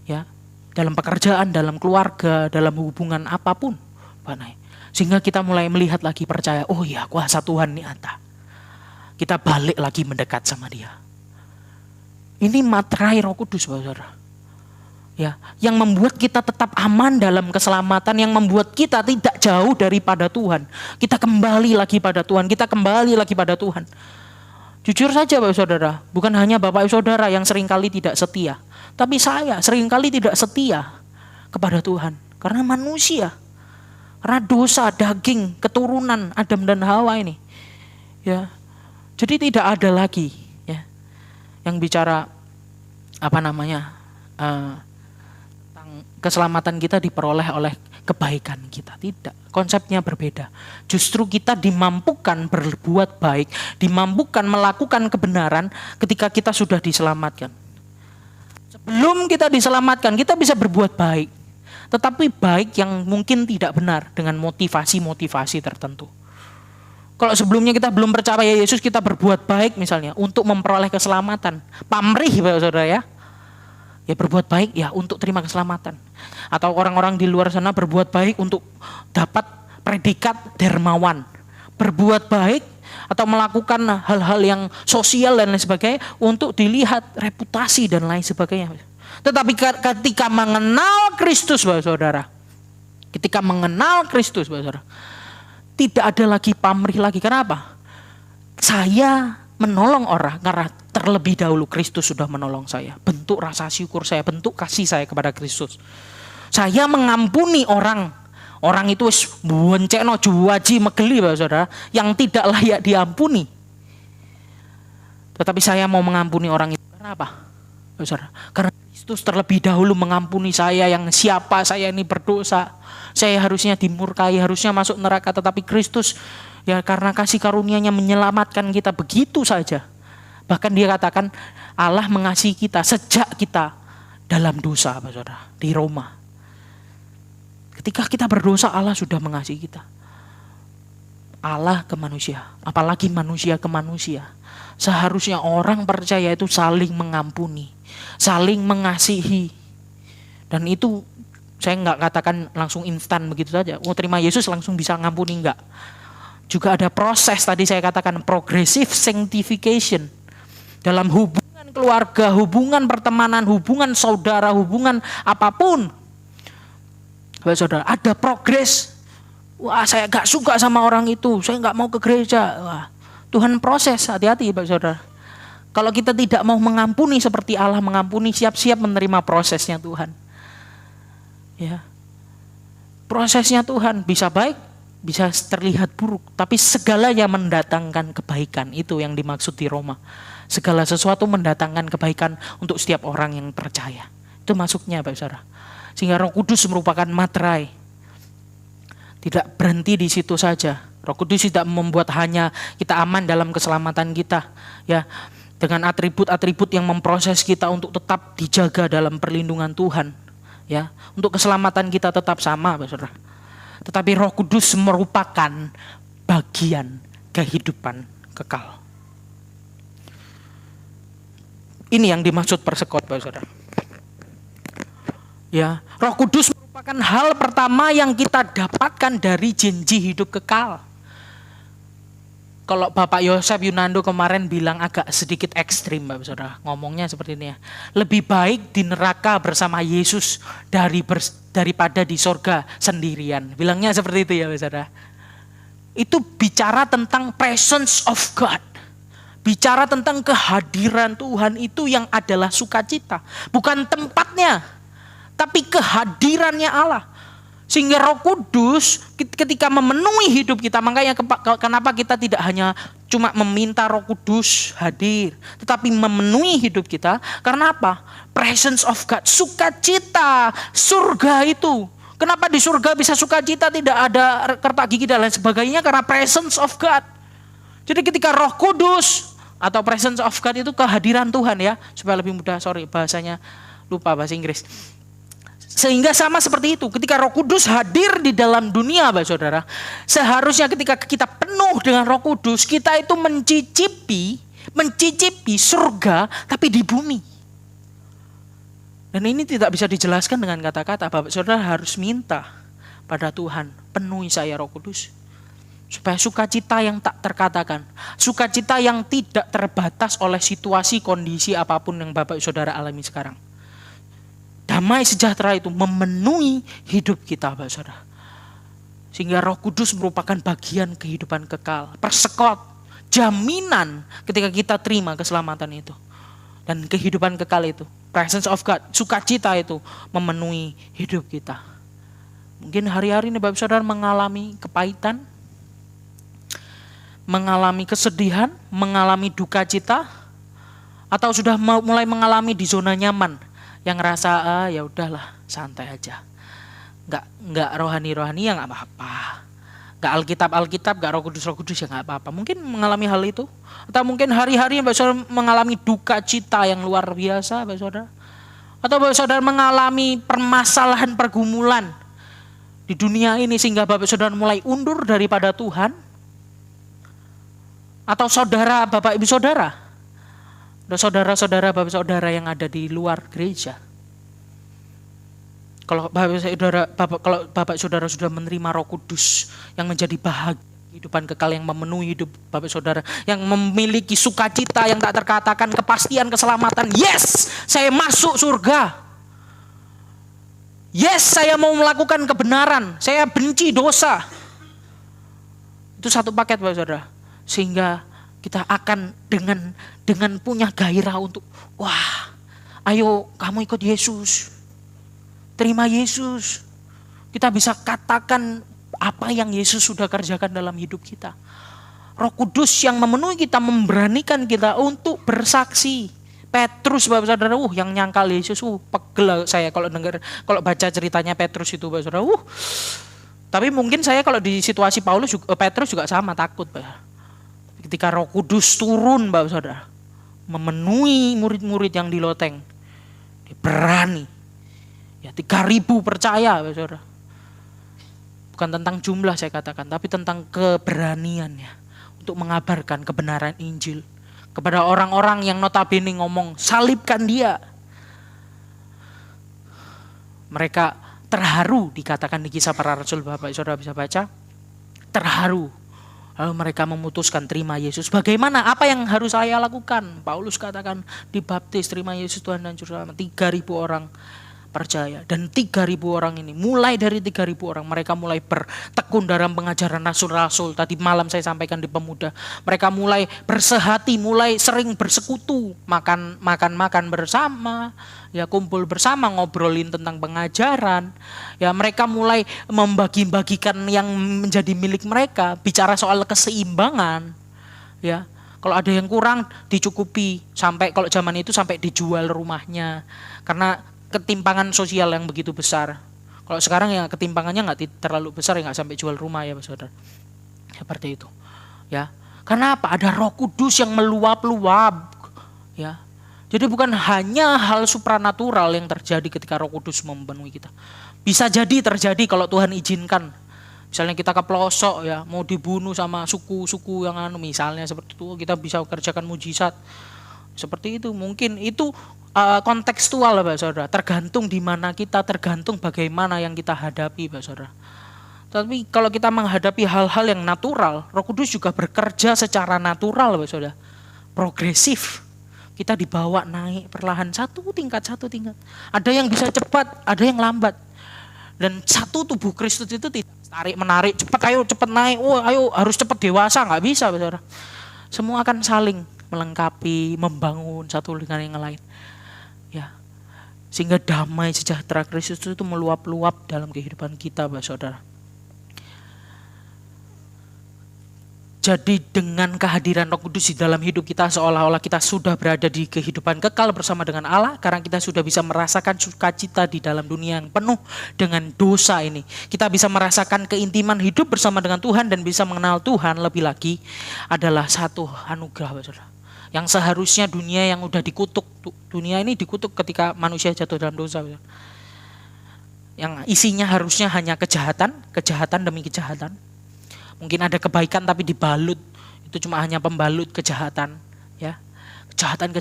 Speaker 1: Ya, dalam pekerjaan, dalam keluarga, dalam hubungan apapun, naik. Sehingga kita mulai melihat lagi, percaya, oh iya kuasa Tuhan ini ada. Kita balik lagi mendekat sama Dia. Ini materai Roh Kudus, Saudara. Ya, yang membuat kita tetap aman dalam keselamatan, yang membuat kita tidak jauh daripada Tuhan. Kita kembali lagi pada Tuhan, kita kembali lagi pada Tuhan. Jujur saja Bapak Saudara, bukan hanya Bapak Saudara yang seringkali tidak setia, tapi saya seringkali tidak setia kepada Tuhan karena manusia. Karena dosa daging keturunan Adam dan Hawa ini. Ya. Jadi tidak ada lagi ya yang bicara tentang keselamatan kita diperoleh oleh kebaikan kita. Tidak, konsepnya berbeda. Justru kita dimampukan berbuat baik, dimampukan melakukan kebenaran ketika kita sudah diselamatkan. Sebelum kita diselamatkan, kita bisa berbuat baik. Tetapi baik yang mungkin tidak benar dengan motivasi-motivasi tertentu. Kalau sebelumnya kita belum percaya Yesus, kita berbuat baik misalnya untuk memperoleh keselamatan. Pamrih Bapak Saudara ya. Ya berbuat baik ya untuk terima keselamatan. Atau orang-orang di luar sana berbuat baik untuk dapat predikat dermawan. Berbuat baik atau melakukan hal-hal yang sosial dan lain sebagainya untuk dilihat reputasi dan lain sebagainya. Tetapi ketika mengenal Kristus Bapak Saudara. Ketika mengenal Kristus Bapak Saudara. Tidak ada lagi pamrih lagi. Kenapa? Saya menolong orang karena terlebih dahulu Kristus sudah menolong saya. Bentuk rasa syukur saya, bentuk kasih saya kepada Kristus. Saya mengampuni orang. Orang itu boncekno juwaji megeli Bapak Saudara yang tidak layak diampuni. Tetapi saya mau mengampuni orang itu. Kenapa? Bapak Saudara, karena Kristus terlebih dahulu mengampuni saya yang siapa saya ini berdosa. Saya harusnya dimurkai, harusnya masuk neraka, tetapi Kristus ya karena kasih karunia-Nya menyelamatkan kita begitu saja. Bahkan Dia katakan Allah mengasihi kita sejak kita dalam dosa, Bapak Saudara, di Roma. Ketika kita berdosa, Allah sudah mengasihi kita. Allah ke manusia, apalagi manusia ke manusia. Seharusnya orang percaya itu saling mengampuni, saling mengasihi. Dan itu saya nggak katakan langsung instan begitu saja. Oh terima Yesus langsung bisa ngampuni, enggak. Juga ada proses tadi saya katakan progressive sanctification. Dalam hubungan keluarga, hubungan pertemanan, hubungan saudara, hubungan apapun. Bapak Saudara, ada progres Wah, saya gak suka sama orang itu, saya gak mau ke gereja. Wah, Tuhan proses, hati-hati Bapak Saudara. Kalau kita tidak mau mengampuni seperti Allah mengampuni, siap-siap menerima prosesnya Tuhan. Ya. Prosesnya Tuhan bisa baik, bisa terlihat buruk, tapi segalanya mendatangkan kebaikan. Itu yang dimaksud di Roma. Segala sesuatu mendatangkan kebaikan untuk setiap orang yang percaya. Itu masuknya Bapak Saudara. Sehingga Roh Kudus merupakan materai. Tidak berhenti di situ saja. Roh Kudus tidak membuat hanya kita aman dalam keselamatan kita, ya, dengan atribut-atribut yang memproses kita untuk tetap dijaga dalam perlindungan Tuhan, ya, untuk keselamatan kita tetap sama, Saudara. Tetapi Roh Kudus merupakan bagian kehidupan kekal. Ini yang dimaksud persekot, Saudara. Ya, Roh Kudus merupakan hal pertama yang kita dapatkan dari janji hidup kekal. Kalau Bapak Yosef Yunando kemarin bilang agak sedikit ekstrim, Bapak Saudara, ngomongnya seperti ini ya. Lebih baik di neraka bersama Yesus daripada di sorga sendirian. Bilangnya seperti itu ya, Bapak Saudara. Itu bicara tentang presence of God. Bicara tentang kehadiran Tuhan itu yang adalah sukacita. Bukan tempatnya, tapi kehadirannya Allah. Sehingga Roh Kudus ketika memenuhi hidup kita, makanya kenapa kita tidak hanya cuma meminta Roh Kudus hadir, tetapi memenuhi hidup kita. Karena apa? Presence of God, sukacita surga itu. Kenapa di surga bisa sukacita, tidak ada kertak gigi dan lain sebagainya? Karena presence of God. Jadi ketika Roh Kudus atau presence of God itu kehadiran Tuhan ya, supaya lebih mudah, bahasanya lupa bahasa Inggris. Sehingga sama seperti itu, ketika Roh Kudus hadir di dalam dunia, Bapak Saudara, seharusnya ketika kita penuh dengan Roh Kudus, kita itu mencicipi surga tapi di bumi. Dan ini tidak bisa dijelaskan dengan kata-kata. Bapak Saudara harus minta pada Tuhan, penuhi saya Roh Kudus. Supaya sukacita yang tak terkatakan, sukacita yang tidak terbatas oleh situasi, kondisi apapun yang Bapak Saudara alami sekarang. Damai sejahtera itu memenuhi hidup kita, Bapak Saudara. Sehingga Roh Kudus merupakan bagian kehidupan kekal. Persekot, jaminan ketika kita terima keselamatan itu. Dan kehidupan kekal itu. Presence of God, sukacita itu memenuhi hidup kita. Mungkin hari-hari ini Bapak Saudara mengalami kepahitan, mengalami kesedihan, mengalami duka cita, atau sudah mulai mengalami di zona nyaman. Yang ngerasa ya udahlah santai aja, nggak rohani ya nggak apa-apa, nggak Alkitab nggak Roh Kudus ya nggak apa-apa. Mungkin mengalami hal itu, atau mungkin hari-hari Bapak Saudara mengalami duka cita yang luar biasa, Bapak Saudara, atau Bapak Saudara mengalami permasalahan pergumulan di dunia ini sehingga Bapak Saudara mulai undur daripada Tuhan, atau saudara Bapak Ibu Saudara. Ada saudara-saudara, Bapak Saudara yang ada di luar gereja. Kalau Bapak Saudara sudah menerima Roh Kudus yang menjadi bahagia kehidupan kekal yang memenuhi hidup Bapak Saudara, yang memiliki sukacita yang tak terkatakan, kepastian keselamatan. Yes, saya masuk surga. Yes, saya mau melakukan kebenaran. Saya benci dosa. Itu satu paket, Bapak Saudara. Sehingga kita akan dengan punya gairah untuk, wah, ayo kamu ikut Yesus, terima Yesus. Kita bisa katakan apa yang Yesus sudah kerjakan dalam hidup kita. Roh Kudus yang memenuhi kita, memberanikan kita untuk bersaksi. Petrus, Bapak Saudara, yang nyangkal Yesus, pegel saya kalau baca ceritanya Petrus itu, Bapak Saudara. Tapi mungkin saya kalau di situasi Petrus juga sama, takut, Pak. Ketika Roh Kudus turun, Bapak Saudara, memenuhi murid-murid yang di loteng, dia berani. Ya, 3.000 percaya, Bapak Saudara. Bukan tentang jumlah saya katakan, tapi tentang keberaniannya untuk mengabarkan kebenaran Injil kepada orang-orang yang notabene ngomong salibkan dia. Mereka terharu, dikatakan di Kisah Para Rasul, Bapak Saudara bisa baca, terharu. Lalu mereka memutuskan terima Yesus. Bagaimana? Apa yang harus saya lakukan? Paulus katakan dibaptis, terima Yesus Tuhan dan Juru Selamat. 3.000 orang percaya. Dan 3.000 orang ini, mulai dari 3.000 orang, mereka mulai bertekun dalam pengajaran rasul-rasul. Tadi malam saya sampaikan di pemuda. Mereka mulai bersehati, mulai sering bersekutu, makan bersama, ya kumpul bersama, ngobrolin tentang pengajaran. Ya mereka mulai membagi-bagikan yang menjadi milik mereka, bicara soal keseimbangan. Ya, kalau ada yang kurang dicukupi, sampai kalau zaman itu sampai dijual rumahnya. Karena ketimpangan sosial yang begitu besar. Kalau sekarang ya ketimpangannya nggak terlalu besar, ya nggak sampai jual rumah ya saudara. Seperti itu. Ya, karena apa? Ada Roh Kudus yang meluap-luap. Ya, jadi bukan hanya hal supranatural yang terjadi ketika Roh Kudus memenuhi kita. Bisa jadi terjadi kalau Tuhan izinkan. Misalnya kita ke pelosok ya, mau dibunuh sama suku-suku yang misalnya seperti itu, kita bisa kerjakan mujizat. Seperti itu, mungkin itu kontekstual Pak Saudara, tergantung di mana kita, tergantung bagaimana yang kita hadapi Pak Saudara. Tapi kalau kita menghadapi hal-hal yang natural, Roh Kudus juga bekerja secara natural Pak Saudara. Progresif. Kita dibawa naik perlahan satu tingkat. Ada yang bisa cepat, ada yang lambat. Dan satu tubuh Kristus itu tidak tarik menarik, cepat naik, ayo harus cepat dewasa, nggak bisa Pak Saudara. Semua akan saling melengkapi, membangun satu dengan yang lain. Ya, sehingga damai sejahtera Kristus itu meluap-luap dalam kehidupan kita Pak Saudara. Jadi dengan kehadiran Roh Kudus di dalam hidup kita, seolah-olah kita sudah berada di kehidupan kekal bersama dengan Allah, karena kita sudah bisa merasakan sukacita di dalam dunia yang penuh dengan dosa ini. Kita bisa merasakan keintiman hidup bersama dengan Tuhan dan bisa mengenal Tuhan lebih lagi, adalah satu anugerah Pak Saudara. Yang seharusnya dunia yang udah dikutuk, dunia ini dikutuk ketika manusia jatuh dalam dosa. Yang isinya harusnya hanya kejahatan demi kejahatan. Mungkin ada kebaikan tapi dibalut, itu cuma hanya pembalut kejahatan, ya. Kejahatan,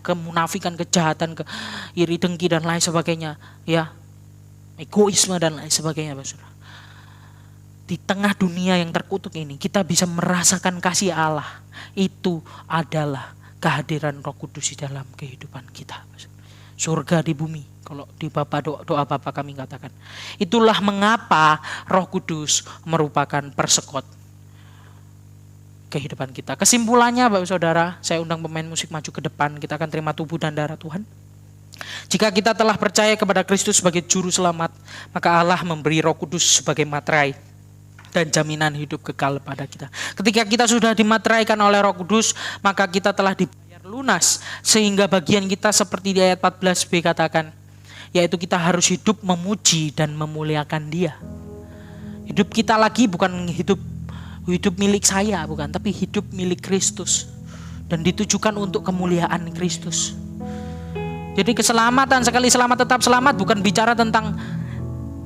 Speaker 1: kemunafikan, kejahatan, iri dengki dan lain sebagainya, ya. Egoisme dan lain sebagainya, Pak Saudara. Di tengah dunia yang terkutuk ini, kita bisa merasakan kasih Allah. Itu adalah kehadiran Roh Kudus di dalam kehidupan kita. Surga di bumi, kalau di doa Bapa kami katakan. Itulah mengapa Roh Kudus merupakan persekot kehidupan kita. Kesimpulannya Bapak Saudara, saya undang pemain musik maju ke depan, kita akan terima tubuh dan darah Tuhan. Jika kita telah percaya kepada Kristus sebagai juru selamat, maka Allah memberi Roh Kudus sebagai materai dan jaminan hidup kekal pada kita. Ketika kita sudah dimateraikan oleh Roh Kudus, maka kita telah dibayar lunas, sehingga bagian kita seperti di ayat 14b katakan, yaitu kita harus hidup memuji dan memuliakan Dia. Hidup kita lagi bukan hidup milik saya, bukan, tapi hidup milik Kristus, dan ditujukan untuk kemuliaan Kristus. Jadi keselamatan, sekali selamat tetap selamat, bukan bicara tentang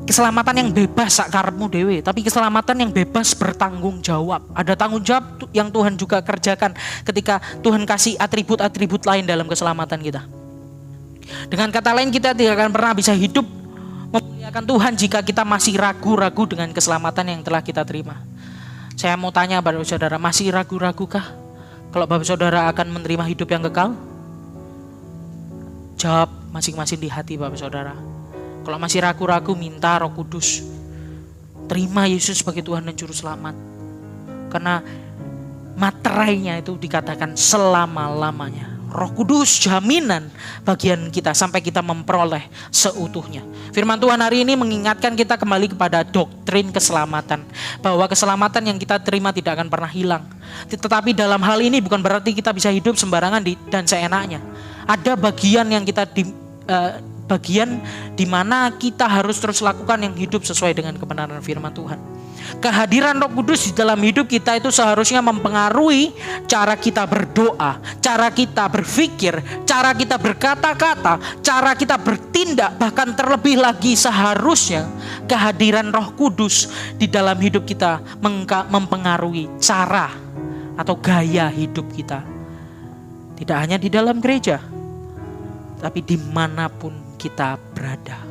Speaker 1: keselamatan yang bebas sak karepmu dewe, tapi keselamatan yang bebas bertanggung jawab. Ada tanggung jawab yang Tuhan juga kerjakan ketika Tuhan kasih atribut-atribut lain dalam keselamatan kita. Dengan kata lain, kita tidak akan pernah bisa hidup memuliakan Tuhan jika kita masih ragu-ragu dengan keselamatan yang telah kita terima. Saya mau tanya Bapak Saudara, masih ragu-ragukah kalau Bapak Saudara akan menerima hidup yang kekal? Jawab masing-masing di hati Bapak Saudara. Kalau masih ragu-ragu, minta Roh Kudus. Terima Yesus sebagai Tuhan dan Juru Selamat. Karena materainya itu dikatakan selama-lamanya. Roh Kudus jaminan bagian kita sampai kita memperoleh seutuhnya. Firman Tuhan hari ini mengingatkan kita kembali kepada doktrin keselamatan. Bahwa keselamatan yang kita terima tidak akan pernah hilang. Tetapi dalam hal ini bukan berarti kita bisa hidup sembarangan dan seenaknya. Ada bagian yang kita bagian di mana kita harus terus lakukan yang hidup sesuai dengan kebenaran firman Tuhan. Kehadiran Roh Kudus di dalam hidup kita itu seharusnya mempengaruhi cara kita berdoa, cara kita berpikir, cara kita berkata-kata, cara kita bertindak. Bahkan terlebih lagi seharusnya kehadiran Roh Kudus di dalam hidup kita mempengaruhi cara atau gaya hidup kita. Tidak hanya di dalam gereja, tapi dimanapun kita berada.